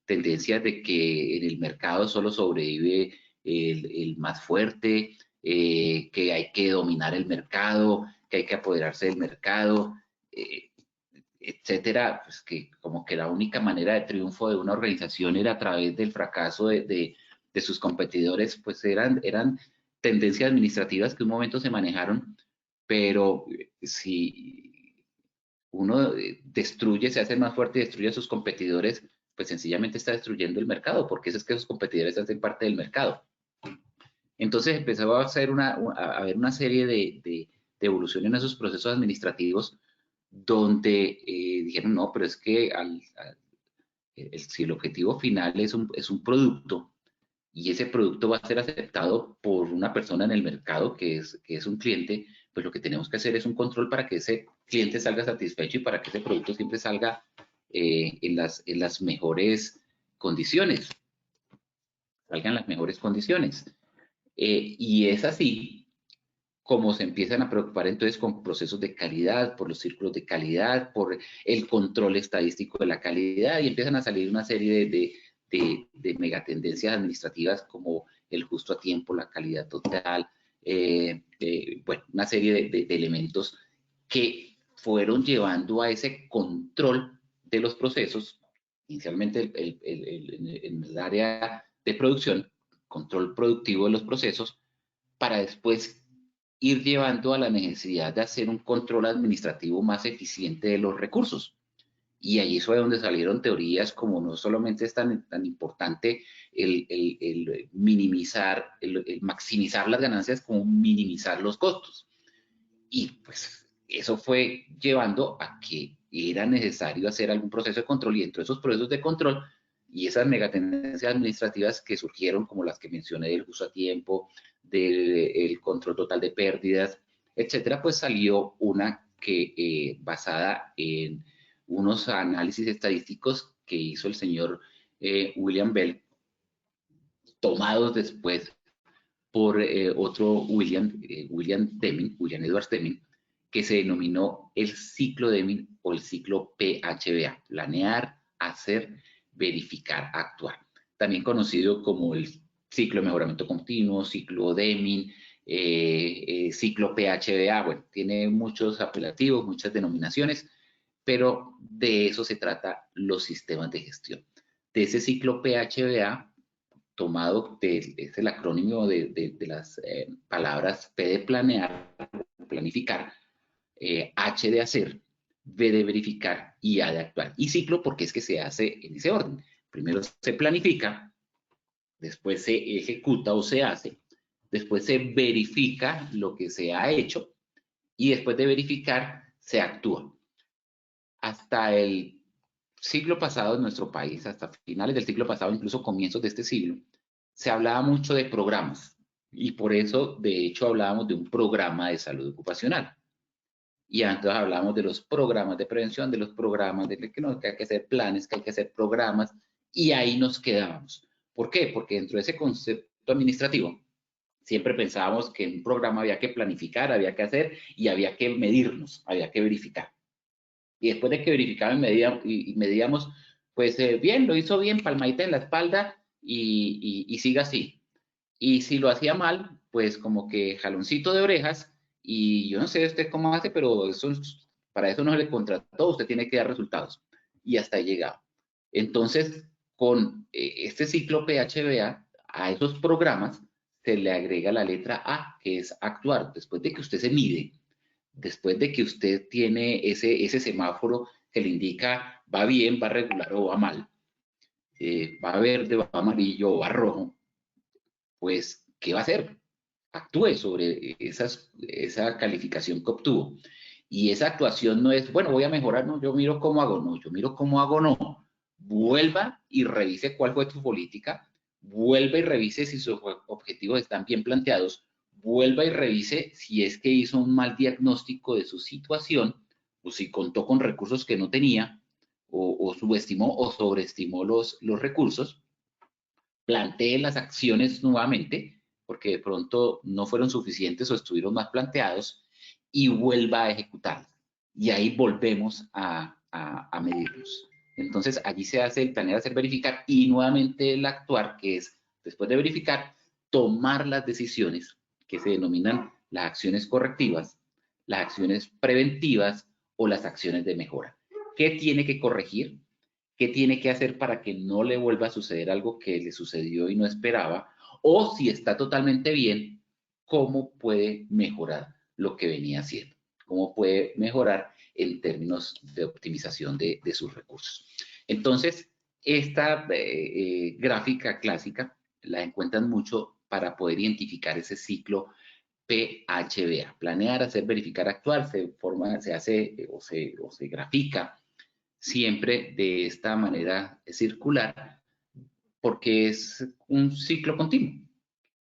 tendencias de que en el mercado solo sobrevive el más fuerte, que hay que dominar el mercado, que hay que apoderarse del mercado, etcétera, pues que como que la única manera de triunfo de una organización era a través del fracaso de sus competidores, pues eran tendencias administrativas que un momento se manejaron, pero si uno destruye, se hace más fuerte y destruye a sus competidores, pues sencillamente está destruyendo el mercado, porque eso es que esos competidores hacen parte del mercado. Entonces empezó a haber una serie de evolución en esos procesos administrativos donde dijeron, no, pero es que si el objetivo final es un producto y ese producto va a ser aceptado por una persona en el mercado que es un cliente, pues lo que tenemos que hacer es un control para que ese cliente salga satisfecho y para que ese producto siempre salga en las mejores condiciones, salgan las mejores condiciones. Y es así como se empiezan a preocupar entonces con procesos de calidad, por los círculos de calidad, por el control estadístico de la calidad, y empiezan a salir una serie de megatendencias administrativas como el justo a tiempo, la calidad total, bueno, una serie de elementos que fueron llevando a ese control de los procesos, inicialmente en el área de producción, control productivo de los procesos, para después ir llevando a la necesidad de hacer un control administrativo más eficiente de los recursos. Y allí fue donde salieron teorías como no solamente es tan importante el minimizar, el maximizar las ganancias como minimizar los costos. Y pues eso fue llevando a que era necesario hacer algún proceso de control, y dentro de esos procesos de control y esas megatendencias administrativas que surgieron, como las que mencioné, del uso a tiempo, del control total de pérdidas, etcétera, pues salió una que basada en unos análisis estadísticos que hizo el señor William Bell, tomados después por otro William Edwards Deming, que se denominó el ciclo Deming o el ciclo PHBA, planear, hacer, verificar, actuar. También conocido como el ciclo de mejoramiento continuo, ciclo Deming, ciclo PHBA, bueno, tiene muchos apelativos, muchas denominaciones, pero de eso se trata los sistemas de gestión. De ese ciclo PHBA, tomado es el acrónimo de las palabras P de planear, planificar, H de hacer, V de verificar y A de actuar. Y ciclo porque es que se hace en ese orden. Primero se planifica, después se ejecuta o se hace, después se verifica lo que se ha hecho y después de verificar se actúa. Hasta el siglo pasado en nuestro país, hasta finales del siglo pasado, incluso comienzos de este siglo, se hablaba mucho de programas, y por eso, de hecho, hablábamos de un programa de salud ocupacional. Y antes hablábamos de los programas de prevención, de los programas de que hay que hacer planes, que hay que hacer programas, y ahí nos quedábamos. ¿Por qué? Porque dentro de ese concepto administrativo, siempre pensábamos que en un programa había que planificar, había que hacer y había que medirnos, había que verificar. Y después de que verificábamos y medíamos, pues bien, lo hizo bien, palmadita en la espalda y siga así. Y si lo hacía mal, pues como que jaloncito de orejas, y yo no sé usted cómo hace, pero para eso no se le contrató, usted tiene que dar resultados. Y hasta ahí llegaba. Entonces, con este ciclo PHBA, a esos programas se le agrega la letra A, que es actuar. Después de que usted se mide, después de que usted tiene ese semáforo que le indica va bien, va regular o va mal, va verde, va amarillo o va rojo, pues, ¿qué va a hacer? Actúe sobre esa calificación que obtuvo. Y esa actuación no es, bueno, voy a mejorar, no, yo miro cómo hago, no, yo miro cómo hago, no. Vuelva y revise cuál fue su política, vuelva y revise si sus objetivos están bien planteados, vuelva y revise si es que hizo un mal diagnóstico de su situación, o si contó con recursos que no tenía, o subestimó o sobreestimó los recursos, plantee las acciones nuevamente, porque de pronto no fueron suficientes o estuvieron más planteados, y vuelva a ejecutarlas. Y ahí volvemos a medirlos. Entonces, allí se hace el planear, hacer, verificar, y nuevamente el actuar, que es, después de verificar, tomar las decisiones que se denominan las acciones correctivas, las acciones preventivas o las acciones de mejora. ¿Qué tiene que corregir? ¿Qué tiene que hacer para que no le vuelva a suceder algo que le sucedió y no esperaba? O si está totalmente bien, ¿cómo puede mejorar lo que venía haciendo? ¿Cómo puede mejorar en términos de optimización de sus recursos? Entonces, esta gráfica clásica la encuentran mucho para poder identificar ese ciclo PHBA. Planear, hacer, verificar, actuar, se hace o se grafica siempre de esta manera circular, porque es un ciclo continuo.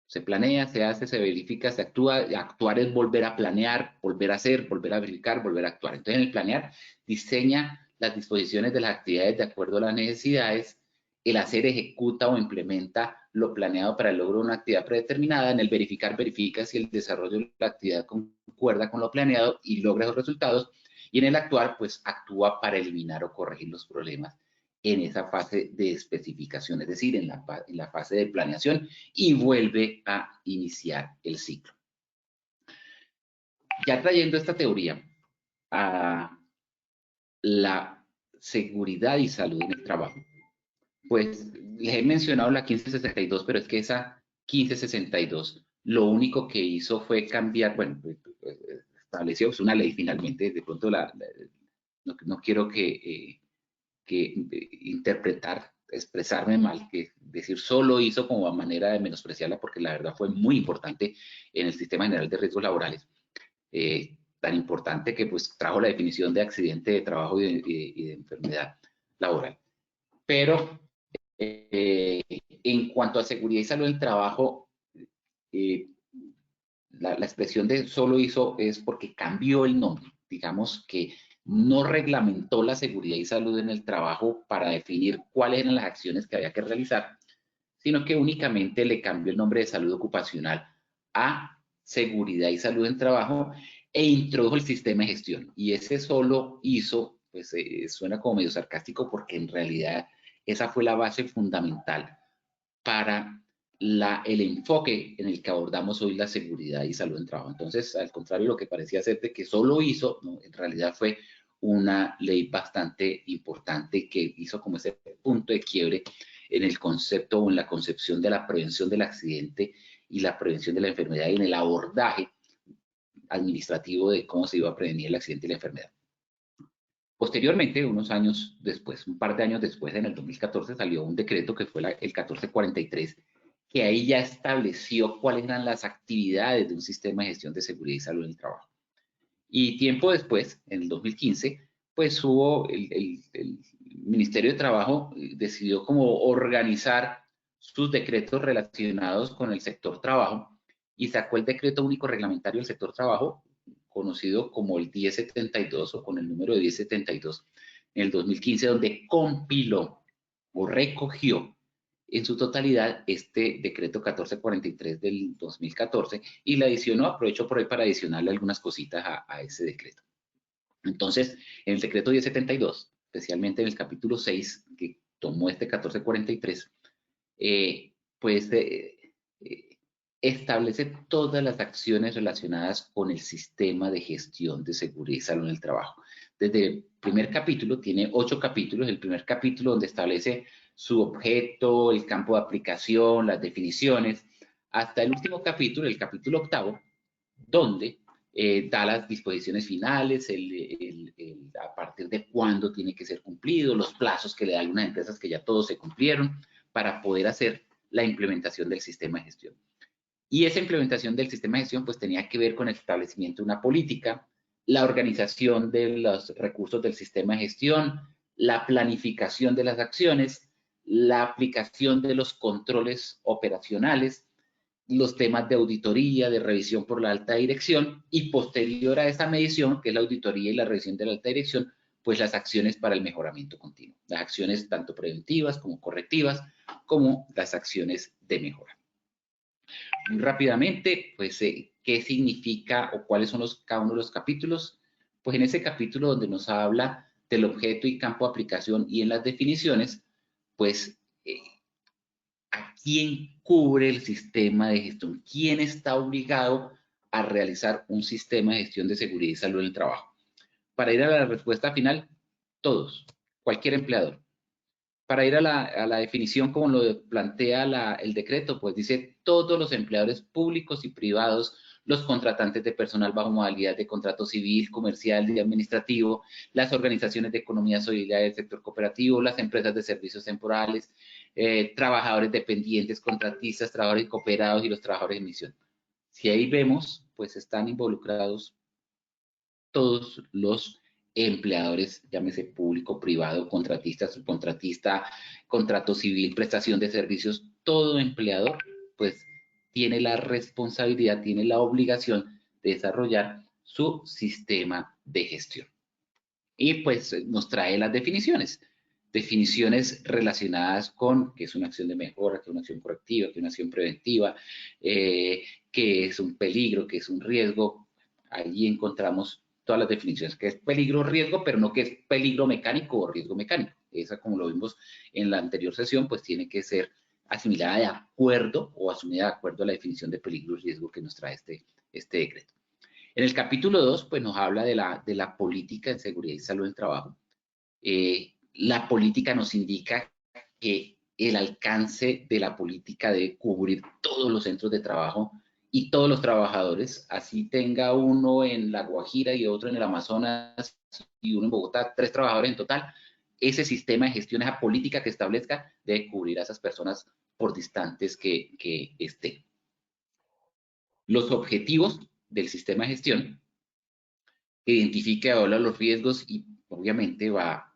Se planea, se hace, se verifica, se actúa. Actuar es volver a planear, volver a hacer, volver a verificar, volver a actuar. Entonces, en el planear, diseña las disposiciones de las actividades de acuerdo a las necesidades. El hacer, ejecuta o implementa lo planeado para el logro de una actividad predeterminada. En el verificar, verifica si el desarrollo de la actividad concuerda con lo planeado y logra los resultados. Y en el actuar, pues actúa para eliminar o corregir los problemas en esa fase de especificación, es decir, en la fase de planeación, y vuelve a iniciar el ciclo. Ya trayendo esta teoría a la seguridad y salud en el trabajo, pues les he mencionado la 1562, pero es que esa 1562 lo único que hizo fue cambiar, bueno, estableció una ley finalmente, de pronto no quiero que interpretar, expresarme mal, que decir solo hizo como a manera de menospreciarla, porque la verdad fue muy importante en el Sistema General de Riesgos Laborales, tan importante que pues trajo la definición de accidente de trabajo y de enfermedad laboral. Pero en cuanto a seguridad y salud del trabajo, la expresión de solo hizo es porque cambió el nombre, digamos que no reglamentó la seguridad y salud en el trabajo para definir cuáles eran las acciones que había que realizar, sino que únicamente le cambió el nombre de salud ocupacional a seguridad y salud en trabajo e introdujo el sistema de gestión. Y ese solo hizo, pues suena como medio sarcástico, porque en realidad esa fue la base fundamental para el enfoque en el que abordamos hoy la seguridad y salud en trabajo. Entonces, al contrario, lo que parecía ser de que solo hizo, ¿no? En realidad fue una ley bastante importante que hizo como ese punto de quiebre en el concepto o en la concepción de la prevención del accidente y la prevención de la enfermedad y en el abordaje administrativo de cómo se iba a prevenir el accidente y la enfermedad. Posteriormente, unos años después, un par de años después, en el 2014, salió un decreto que fue el 1443, que ahí ya estableció cuáles eran las actividades de un sistema de gestión de seguridad y salud en el trabajo. Y tiempo después, en el 2015, pues hubo el Ministerio de Trabajo decidió como organizar sus decretos relacionados con el sector trabajo y sacó el decreto único reglamentario del sector trabajo, conocido como el 1072 o con el número de 1072 en el 2015, donde compiló o recogió en su totalidad este decreto 1443 del 2014 y la adicionó, aprovecho por ahí para adicionarle algunas cositas a ese decreto. Entonces, en el decreto 1072, especialmente en el capítulo 6, que tomó este 1443, establece todas las acciones relacionadas con el sistema de gestión de seguridad y salud en el trabajo. Desde el primer capítulo, tiene 8 capítulos, el primer capítulo donde establece su objeto, el campo de aplicación, las definiciones, hasta el último capítulo, el capítulo 8, donde da las disposiciones finales, a partir de cuándo tiene que ser cumplido, los plazos que le da a algunas empresas que ya todos se cumplieron para poder hacer la implementación del sistema de gestión. Y esa implementación del sistema de gestión pues tenía que ver con el establecimiento de una política, la organización de los recursos del sistema de gestión, la planificación de las acciones, la aplicación de los controles operacionales, los temas de auditoría, de revisión por la alta dirección y posterior a esa medición, que es la auditoría y la revisión de la alta dirección, pues las acciones para el mejoramiento continuo, las acciones tanto preventivas como correctivas como las acciones de mejora. Muy rápidamente, pues, ¿qué significa o cuáles son cada uno de los capítulos? Pues en ese capítulo donde nos habla del objeto y campo de aplicación y en las definiciones, pues, ¿a quién cubre el sistema de gestión? ¿Quién está obligado a realizar un sistema de gestión de seguridad y salud en el trabajo? Para ir a la respuesta final, todos, cualquier empleador. Para ir a la definición, como lo plantea el decreto, pues dice todos los empleadores públicos y privados, los contratantes de personal bajo modalidad de contrato civil, comercial y administrativo, las organizaciones de economía solidaria del sector cooperativo, las empresas de servicios temporales, trabajadores dependientes, contratistas, trabajadores cooperados y los trabajadores de misión. Si ahí vemos, pues están involucrados todos los empleadores, llámese público, privado, contratista, subcontratista, contrato civil, prestación de servicios, todo empleador, pues tiene la responsabilidad, tiene la obligación de desarrollar su sistema de gestión. Y pues nos trae las definiciones. Definiciones relacionadas con qué es una acción de mejora, qué es una acción correctiva, qué es una acción preventiva, qué es un peligro, qué es un riesgo. Allí encontramos todas las definiciones, que es peligro, riesgo, pero no que es peligro mecánico o riesgo mecánico. Esa, como lo vimos en la anterior sesión, pues tiene que ser asimilada de acuerdo o asumida de acuerdo a la definición de peligro y riesgo que nos trae este decreto. En el capítulo 2, pues nos habla de la política en seguridad y salud del trabajo. La política nos indica que el alcance de la política debe cubrir todos los centros de trabajo y todos los trabajadores, así tenga uno en La Guajira y otro en el Amazonas y uno en Bogotá, 3 trabajadores en total. Ese sistema de gestión, esa política que establezca, debe cubrir a esas personas por distantes que estén. Los objetivos del sistema de gestión que identifique ahora los riesgos y obviamente va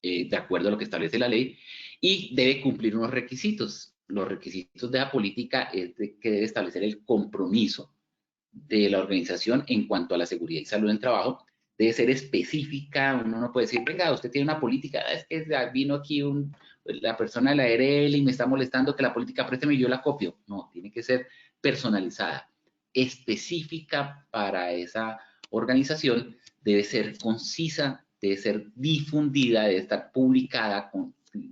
de acuerdo a lo que establece la ley y debe cumplir unos requisitos. Los requisitos de la política es que debe establecer el compromiso de la organización en cuanto a la seguridad y salud en el trabajo. Debe ser específica. Uno no puede decir, venga, usted tiene una política, es que vino aquí la persona de la ARL y me está molestando que la política préstame y yo la copio. No, tiene que ser personalizada, específica para esa organización, debe ser concisa, debe ser difundida, debe estar publicada,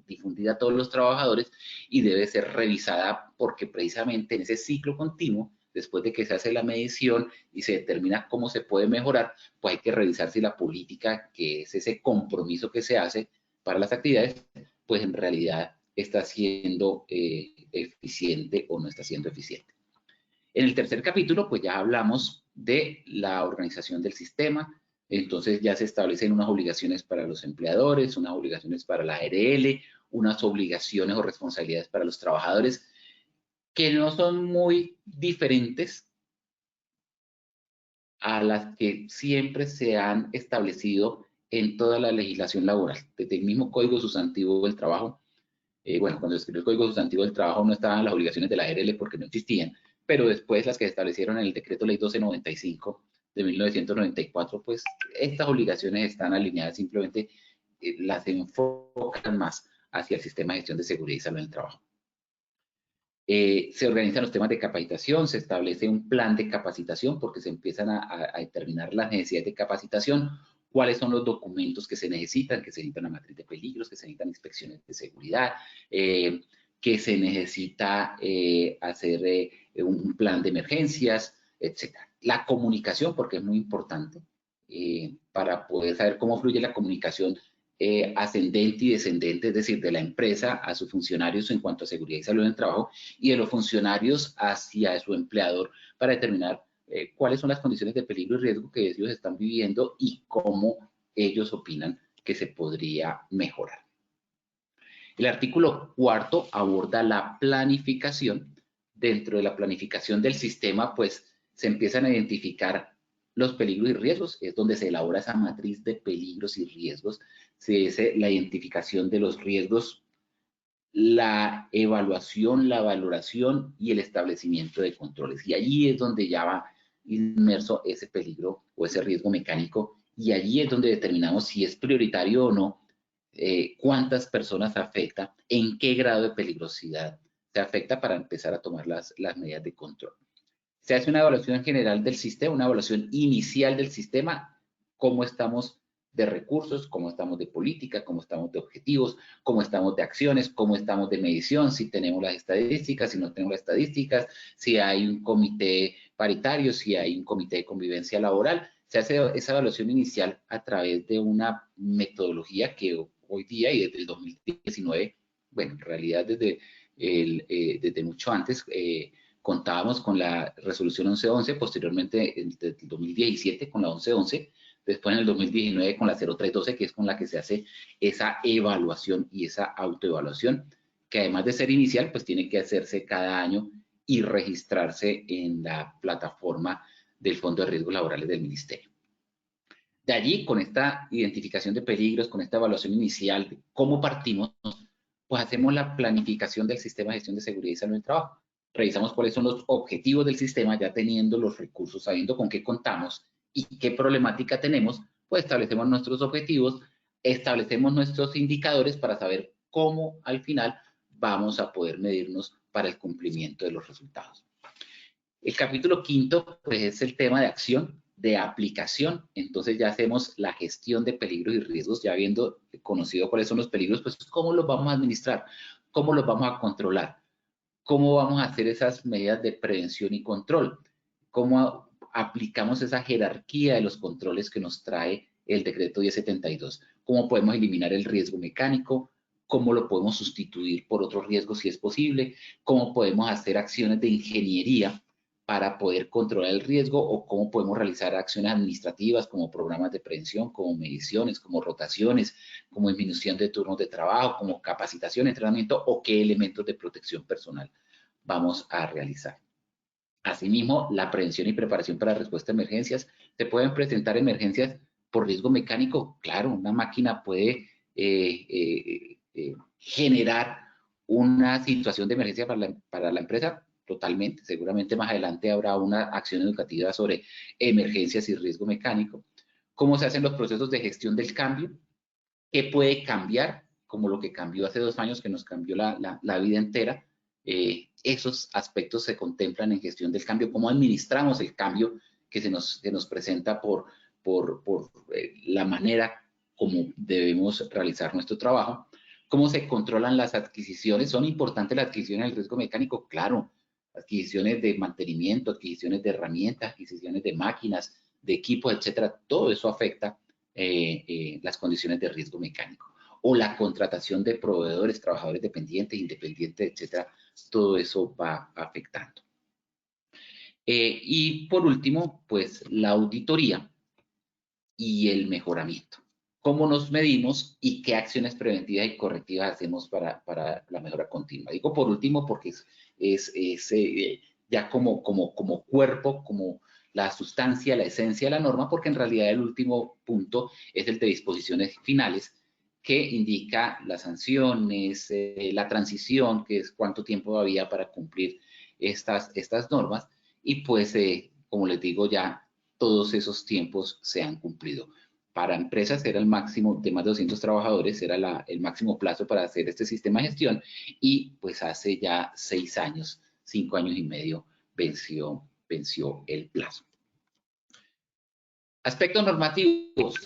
difundida a todos los trabajadores y debe ser revisada porque precisamente en ese ciclo continuo, después de que se hace la medición y se determina cómo se puede mejorar, pues hay que revisar si la política, que es ese compromiso que se hace para las actividades, pues en realidad está siendo eficiente o no está siendo eficiente. En el tercer capítulo, pues ya hablamos de la organización del sistema. Entonces ya se establecen unas obligaciones para los empleadores, unas obligaciones para la ARL, unas obligaciones o responsabilidades para los trabajadores que no son muy diferentes a las que siempre se han establecido en toda la legislación laboral, desde el mismo Código Sustantivo del Trabajo. Bueno, cuando se escribió el Código Sustantivo del Trabajo no estaban las obligaciones de la ARL porque no existían, pero después las que se establecieron en el Decreto Ley 1295 de 1994, pues estas obligaciones están alineadas, simplemente las enfocan más hacia el sistema de gestión de seguridad y salud en el trabajo. Se organizan los temas de capacitación, se establece un plan de capacitación porque se empiezan a determinar las necesidades de capacitación, cuáles son los documentos que se necesitan una matriz de peligros, que se necesitan inspecciones de seguridad, que se necesita hacer un plan de emergencias, etc. La comunicación, porque es muy importante, para poder saber cómo fluye la comunicación ascendente y descendente, es decir, de la empresa a sus funcionarios en cuanto a seguridad y salud en el trabajo y de los funcionarios hacia su empleador para determinar cuáles son las condiciones de peligro y riesgo que ellos están viviendo y cómo ellos opinan que se podría mejorar. El artículo 4 aborda la planificación. Dentro de la planificación del sistema, pues se empiezan a identificar los peligros y riesgos, es donde se elabora esa matriz de peligros y riesgos, se hace la identificación de los riesgos, la evaluación, la valoración y el establecimiento de controles. Y allí es donde ya va inmerso ese peligro o ese riesgo mecánico y allí es donde determinamos si es prioritario o no cuántas personas afecta, en qué grado de peligrosidad se afecta para empezar a tomar las medidas de control. Se hace una evaluación general del sistema, una evaluación inicial del sistema, cómo estamos de recursos, cómo estamos de política, cómo estamos de objetivos, cómo estamos de acciones, cómo estamos de medición, si tenemos las estadísticas, si no tenemos las estadísticas, si hay un comité paritario, si hay un comité de convivencia laboral. Se hace esa evaluación inicial a través de una metodología que hoy día y desde el 2019, bueno, en realidad desde mucho antes, contábamos con la resolución 1111, posteriormente desde el 2017 con la 1111, después en el 2019 con la 0312, que es con la que se hace esa evaluación y esa autoevaluación, que además de ser inicial, pues tiene que hacerse cada año y registrarse en la plataforma del Fondo de Riesgos Laborales del Ministerio. De allí, con esta identificación de peligros, con esta evaluación inicial de cómo partimos, pues hacemos la planificación del sistema de gestión de seguridad y salud en el trabajo. Revisamos cuáles son los objetivos del sistema, ya teniendo los recursos, sabiendo con qué contamos y qué problemática tenemos, pues establecemos nuestros objetivos, establecemos nuestros indicadores para saber cómo al final vamos a poder medirnos para el cumplimiento de los resultados. El capítulo quinto, pues es el tema de acción, de aplicación. Entonces ya hacemos la gestión de peligros y riesgos, ya habiendo conocido cuáles son los peligros, pues cómo los vamos a administrar, cómo los vamos a controlar, cómo vamos a hacer esas medidas de prevención y control, cómo aplicamos esa jerarquía de los controles que nos trae el decreto 1072, cómo podemos eliminar el riesgo mecánico, cómo lo podemos sustituir por otros riesgos si es posible, cómo podemos hacer acciones de ingeniería para poder controlar el riesgo o cómo podemos realizar acciones administrativas como programas de prevención, como mediciones, como rotaciones, como disminución de turnos de trabajo, como capacitación, entrenamiento o qué elementos de protección personal vamos a realizar. Asimismo, la prevención y preparación para la respuesta a emergencias. ¿Se pueden presentar emergencias por riesgo mecánico? Claro, una máquina puede generar una situación de emergencia para la empresa. Totalmente, seguramente más adelante habrá una acción educativa sobre emergencias y riesgo mecánico. ¿Cómo se hacen los procesos de gestión del cambio? ¿Qué puede cambiar? Como lo que cambió hace 2 años, que nos cambió la vida entera. Esos aspectos se contemplan en gestión del cambio. ¿Cómo administramos el cambio que se nos presenta por la manera como debemos realizar nuestro trabajo? ¿Cómo se controlan las adquisiciones? ¿Son importantes las adquisiciones del riesgo mecánico? Claro. Adquisiciones de mantenimiento, adquisiciones de herramientas, adquisiciones de máquinas, de equipos, etcétera. Todo eso afecta las condiciones de riesgo mecánico. O la contratación de proveedores, trabajadores dependientes, independientes, etcétera. Todo eso va afectando. Y por último, pues la auditoría y el mejoramiento. ¿Cómo nos medimos y qué acciones preventivas y correctivas hacemos para la mejora continua? Digo por último porque es ya como cuerpo, como la sustancia, la esencia de la norma, porque en realidad el último punto es el de disposiciones finales, que indica las sanciones, la transición, que es cuánto tiempo había para cumplir estas normas, y pues, como les digo, ya todos esos tiempos se han cumplido. Para empresas era el máximo de más de 200 trabajadores, era el máximo plazo para hacer este sistema de gestión, y pues hace ya 6 años, 5 años y medio, venció el plazo. Aspectos normativos,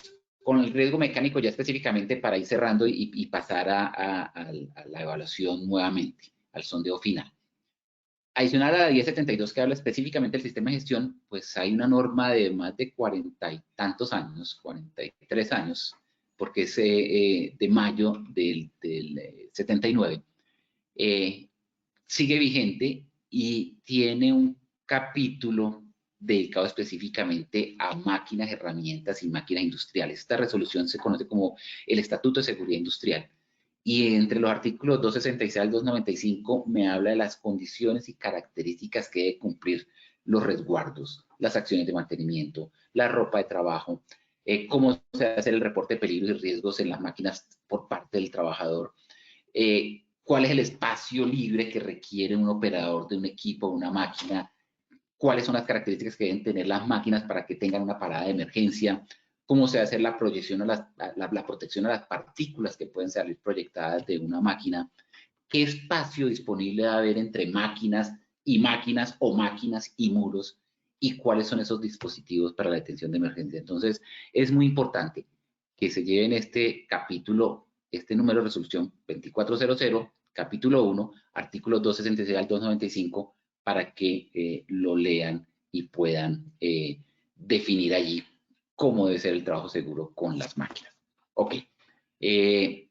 con el riesgo mecánico ya específicamente para ir cerrando y pasar a la evaluación nuevamente, al sondeo final. Adicional a la 1072 que habla específicamente del sistema de gestión, pues hay una norma de más de 40 y tantos años, 43 años, porque es de mayo del 79, sigue vigente y tiene un capítulo dedicado específicamente a máquinas, herramientas y máquinas industriales. Esta resolución se conoce como el Estatuto de Seguridad Industrial. Y entre los artículos 266 al 295 me habla de las condiciones y características que debe cumplir los resguardos, las acciones de mantenimiento, la ropa de trabajo, cómo se hace el reporte de peligros y riesgos en las máquinas por parte del trabajador, cuál es el espacio libre que requiere un operador de un equipo o una máquina, cuáles son las características que deben tener las máquinas para que tengan una parada de emergencia, cómo se hace la proyección la protección a las partículas que pueden salir proyectadas de una máquina, qué espacio disponible debe haber entre máquinas y máquinas o máquinas y muros y cuáles son esos dispositivos para la detención de emergencia. Entonces, es muy importante que se lleven este capítulo, este número de resolución 2400, capítulo 1, artículos 266 al 295, para que lo lean y puedan definir allí cómo debe ser el trabajo seguro con las máquinas. Ok. Eso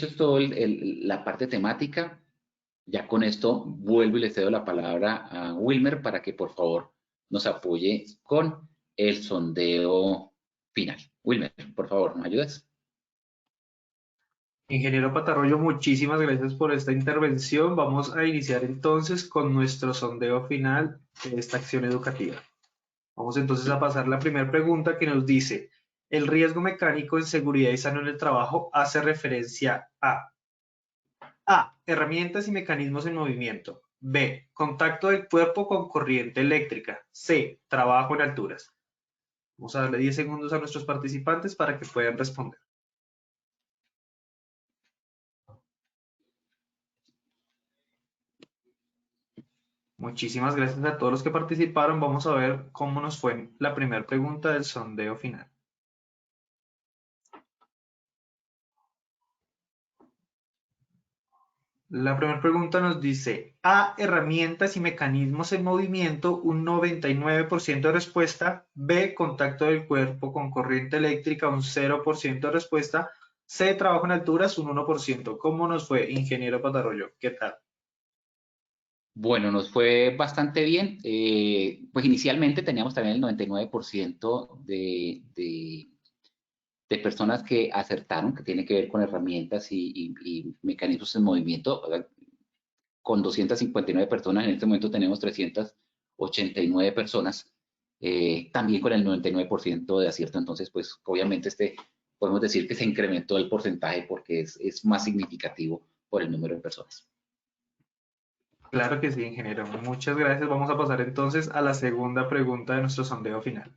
es todo la parte temática. Ya con esto vuelvo y le cedo la palabra a Wilmer para que por favor nos apoye con el sondeo final. Wilmer, por favor, ¿nos ayudas? Ingeniero Patarroyo, muchísimas gracias por esta intervención. Vamos a iniciar entonces con nuestro sondeo final de esta acción educativa. Vamos entonces a pasar la primera pregunta que nos dice, ¿el riesgo mecánico en seguridad y salud en el trabajo hace referencia a herramientas y mecanismos en movimiento? B, contacto del cuerpo con corriente eléctrica. C, trabajo en alturas. Vamos a darle 10 segundos a nuestros participantes para que puedan responder. Muchísimas gracias a todos los que participaron. Vamos a ver cómo nos fue la primera pregunta del sondeo final. La primera pregunta nos dice, A, herramientas y mecanismos en movimiento, un 99% de respuesta. B, contacto del cuerpo con corriente eléctrica, un 0% de respuesta. C, trabajo en alturas, un 1%. ¿Cómo nos fue, ingeniero Patarroyo? ¿Qué tal? Bueno, nos fue bastante bien. Pues inicialmente teníamos también el 99% de personas que acertaron, que tiene que ver con herramientas y mecanismos en movimiento. Con 259 personas, en este momento tenemos 389 personas, también con el 99% de acierto. Entonces, pues obviamente podemos decir que se incrementó el porcentaje porque es más significativo por el número de personas. Claro que sí, ingeniero. Muchas gracias. Vamos a pasar entonces a la segunda pregunta de nuestro sondeo final.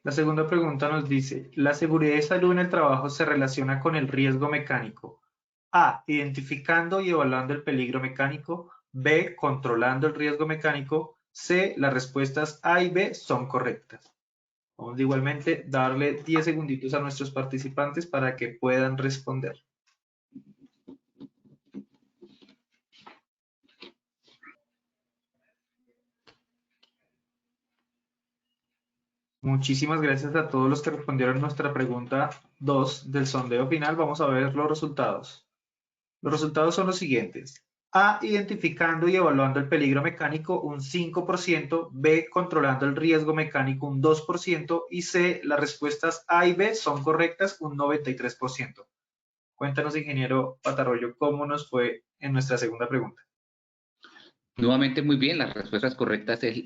La segunda pregunta nos dice, ¿la seguridad y salud en el trabajo se relaciona con el riesgo mecánico? A, identificando y evaluando el peligro mecánico. B, controlando el riesgo mecánico. C, las respuestas A y B son correctas. Vamos igualmente a darle 10 segunditos a nuestros participantes para que puedan responder. Muchísimas gracias a todos los que respondieron nuestra pregunta 2 del sondeo final. Vamos a ver los resultados. Los resultados son los siguientes. A, identificando y evaluando el peligro mecánico, un 5%. B, controlando el riesgo mecánico, un 2%. Y C, las respuestas A y B son correctas, un 93%. Cuéntanos, ingeniero Patarroyo, cómo nos fue en nuestra segunda pregunta. Nuevamente muy bien, la respuesta correcta es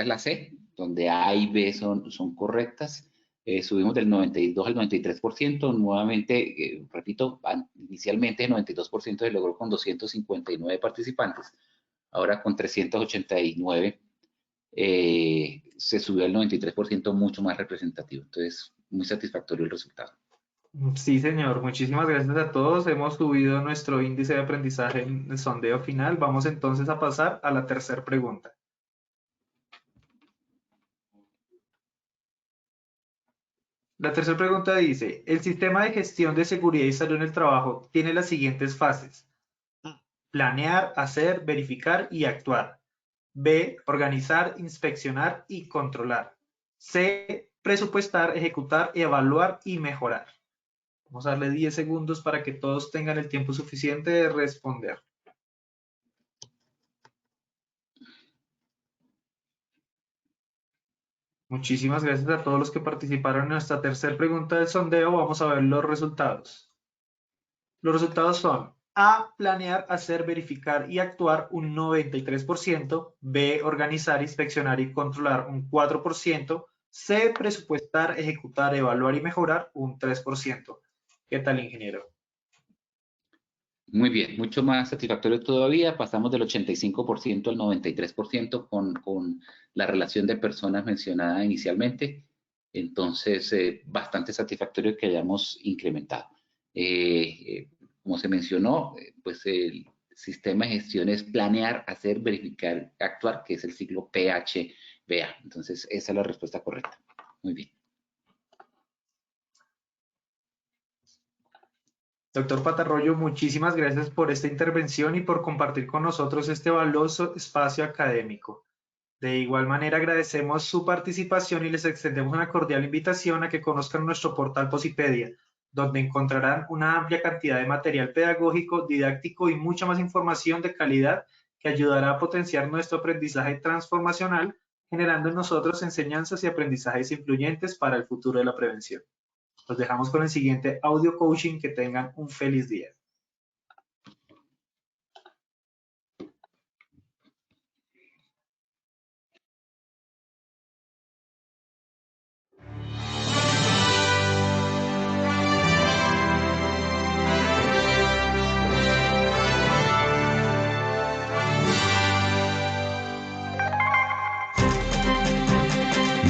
la C, donde A y B son correctas. Subimos del 92 al 93%, nuevamente, repito, inicialmente el 92% se logró con 259 participantes, ahora con 389 se subió al 93%, mucho más representativo. Entonces, muy satisfactorio el resultado. Sí, señor. Muchísimas gracias a todos. Hemos subido nuestro índice de aprendizaje en el sondeo final. Vamos entonces a pasar a la tercera pregunta. La tercera pregunta dice, el sistema de gestión de seguridad y salud en el trabajo tiene las siguientes fases. A, planear, hacer, verificar y actuar. B, organizar, inspeccionar y controlar. C, presupuestar, ejecutar, evaluar y mejorar. Vamos a darle 10 segundos para que todos tengan el tiempo suficiente de responder. Muchísimas gracias a todos los que participaron en nuestra tercera pregunta del sondeo. Vamos a ver los resultados. Los resultados son A, planear, hacer, verificar y actuar un 93%, B, organizar, inspeccionar y controlar un 4%, C, presupuestar, ejecutar, evaluar y mejorar un 3%. ¿Qué tal, ingeniero? Muy bien, mucho más satisfactorio todavía. Pasamos del 85% al 93% con la relación de personas mencionada inicialmente. Entonces, bastante satisfactorio que hayamos incrementado. Como se mencionó, pues el sistema de gestión es planear, hacer, verificar, actuar, que es el ciclo PHBA. Entonces, esa es la respuesta correcta. Muy bien. Doctor Patarroyo, muchísimas gracias por esta intervención y por compartir con nosotros este valioso espacio académico. De igual manera, agradecemos su participación y les extendemos una cordial invitación a que conozcan nuestro portal Posipedia, donde encontrarán una amplia cantidad de material pedagógico, didáctico y mucha más información de calidad que ayudará a potenciar nuestro aprendizaje transformacional, generando en nosotros enseñanzas y aprendizajes influyentes para el futuro de la prevención. Los dejamos con el siguiente audio coaching. Que tengan un feliz día.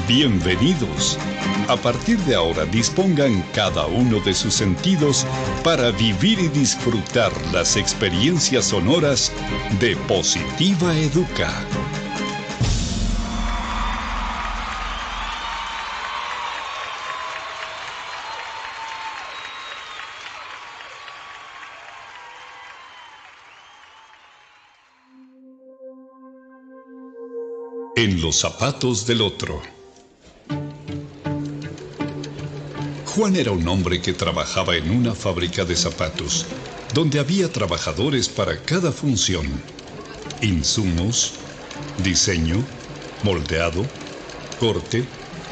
Bienvenidos. A partir de ahora dispongan cada uno de sus sentidos para vivir y disfrutar las experiencias sonoras de Positiva Educa. En los zapatos del otro. Juan era un hombre que trabajaba en una fábrica de zapatos, donde había trabajadores para cada función: insumos, diseño, moldeado, corte,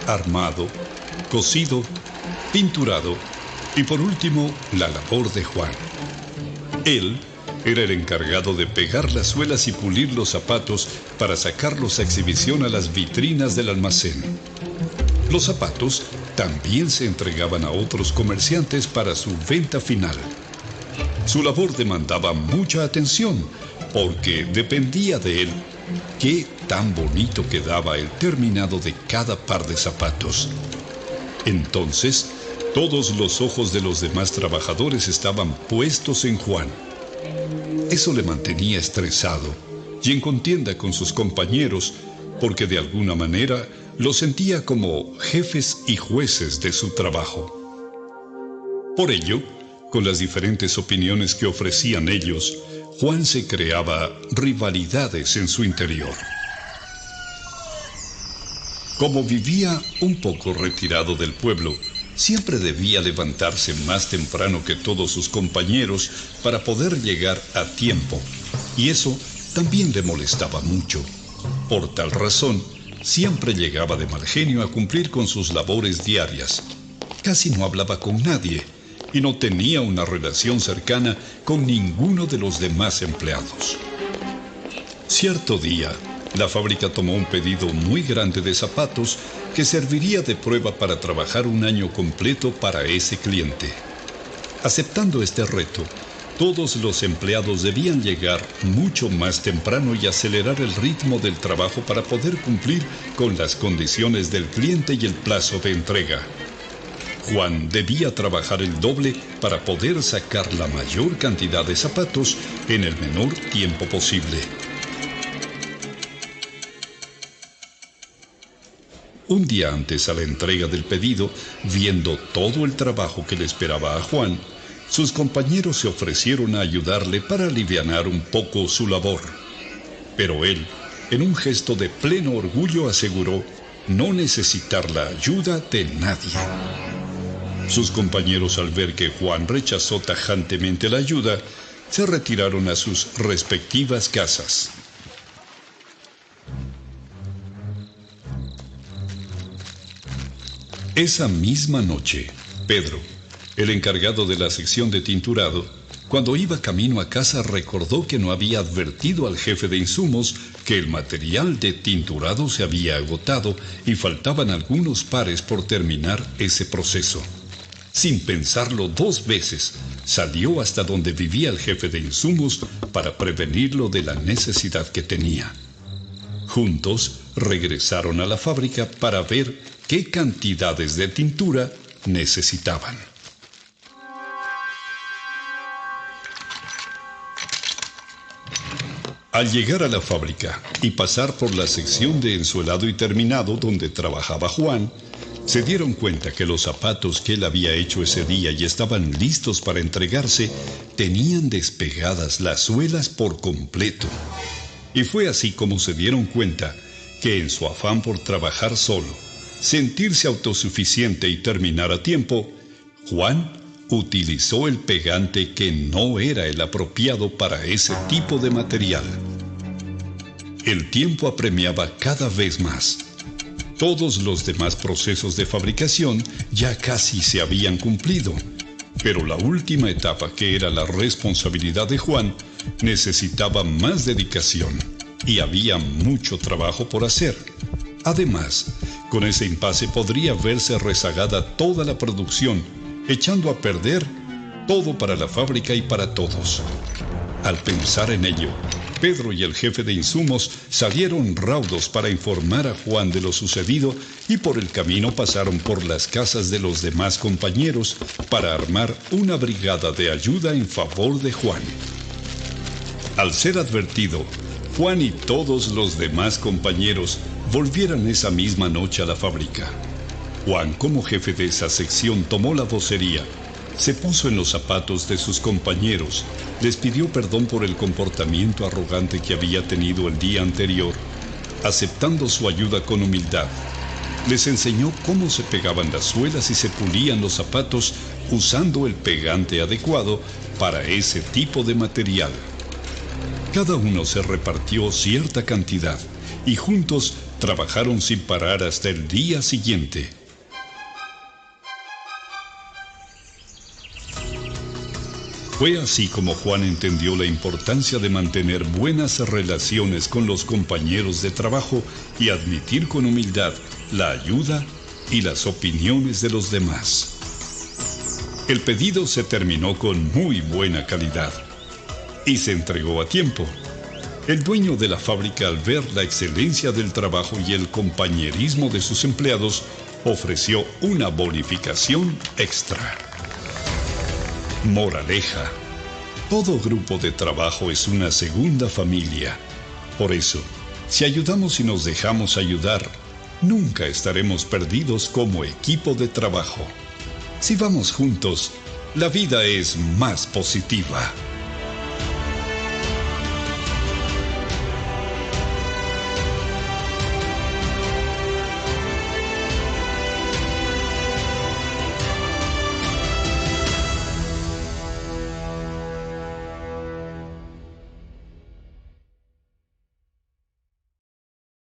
armado, cosido, pinturado y por último, la labor de Juan. Él era el encargado de pegar las suelas y pulir los zapatos para sacarlos a exhibición a las vitrinas del almacén. Los zapatos también se entregaban a otros comerciantes para su venta final. Su labor demandaba mucha atención porque dependía de él qué tan bonito quedaba el terminado de cada par de zapatos. Entonces, todos los ojos de los demás trabajadores estaban puestos en Juan. Eso le mantenía estresado y en contienda con sus compañeros porque de alguna manera los sentía como jefes y jueces de su trabajo. Por ello, con las diferentes opiniones que ofrecían ellos, Juan se creaba rivalidades en su interior. Como vivía un poco retirado del pueblo, siempre debía levantarse más temprano que todos sus compañeros para poder llegar a tiempo, y eso también le molestaba mucho. Por tal razón, siempre llegaba de mal genio a cumplir con sus labores diarias. Casi no hablaba con nadie y no tenía una relación cercana con ninguno de los demás empleados. Cierto día, la fábrica tomó un pedido muy grande de zapatos que serviría de prueba para trabajar un año completo para ese cliente. Aceptando este reto, todos los empleados debían llegar mucho más temprano y acelerar el ritmo del trabajo para poder cumplir con las condiciones del cliente y el plazo de entrega. Juan debía trabajar el doble para poder sacar la mayor cantidad de zapatos en el menor tiempo posible. Un día antes a la entrega del pedido, viendo todo el trabajo que le esperaba a Juan, sus compañeros se ofrecieron a ayudarle para alivianar un poco su labor. Pero él, en un gesto de pleno orgullo, aseguró no necesitar la ayuda de nadie. Sus compañeros, al ver que Juan rechazó tajantemente la ayuda, se retiraron a sus respectivas casas. Esa misma noche, Pedro, el encargado de la sección de tinturado, cuando iba camino a casa recordó que no había advertido al jefe de insumos que el material de tinturado se había agotado y faltaban algunos pares por terminar ese proceso. sin pensarlo 2 veces, salió hasta donde vivía el jefe de insumos para prevenirlo de la necesidad que tenía. Juntos regresaron a la fábrica para ver qué cantidades de tintura necesitaban. Al llegar a la fábrica y pasar por la sección de ensuelado y terminado donde trabajaba Juan, se dieron cuenta que los zapatos que él había hecho ese día y estaban listos para entregarse tenían despegadas las suelas por completo. Y fue así como se dieron cuenta que en su afán por trabajar solo, sentirse autosuficiente y terminar a tiempo, Juan utilizó el pegante que no era el apropiado para ese tipo de material. El tiempo apremiaba cada vez más. Todos los demás procesos de fabricación ya casi se habían cumplido, pero la última etapa, que era la responsabilidad de Juan, necesitaba más dedicación y había mucho trabajo por hacer. Además, con ese impasse podría verse rezagada toda la producción, echando a perder todo para la fábrica y para todos. Al pensar en ello, Pedro y el jefe de insumos salieron raudos para informar a Juan de lo sucedido y por el camino pasaron por las casas de los demás compañeros para armar una brigada de ayuda en favor de Juan. Al ser advertido, Juan y todos los demás compañeros volvieron esa misma noche a la fábrica. Juan, como jefe de esa sección, tomó la vocería, se puso en los zapatos de sus compañeros, les pidió perdón por el comportamiento arrogante que había tenido el día anterior, aceptando su ayuda con humildad. Les enseñó cómo se pegaban las suelas y se pulían los zapatos usando el pegante adecuado para ese tipo de material. Cada uno se repartió cierta cantidad y juntos trabajaron sin parar hasta el día siguiente. Fue así como Juan entendió la importancia de mantener buenas relaciones con los compañeros de trabajo y admitir con humildad la ayuda y las opiniones de los demás. El pedido se terminó con muy buena calidad y se entregó a tiempo. El dueño de la fábrica, al ver la excelencia del trabajo y el compañerismo de sus empleados, ofreció una bonificación extra. Moraleja: todo grupo de trabajo es una segunda familia. Por eso, si ayudamos y nos dejamos ayudar, nunca estaremos perdidos como equipo de trabajo. Si vamos juntos, la vida es más positiva.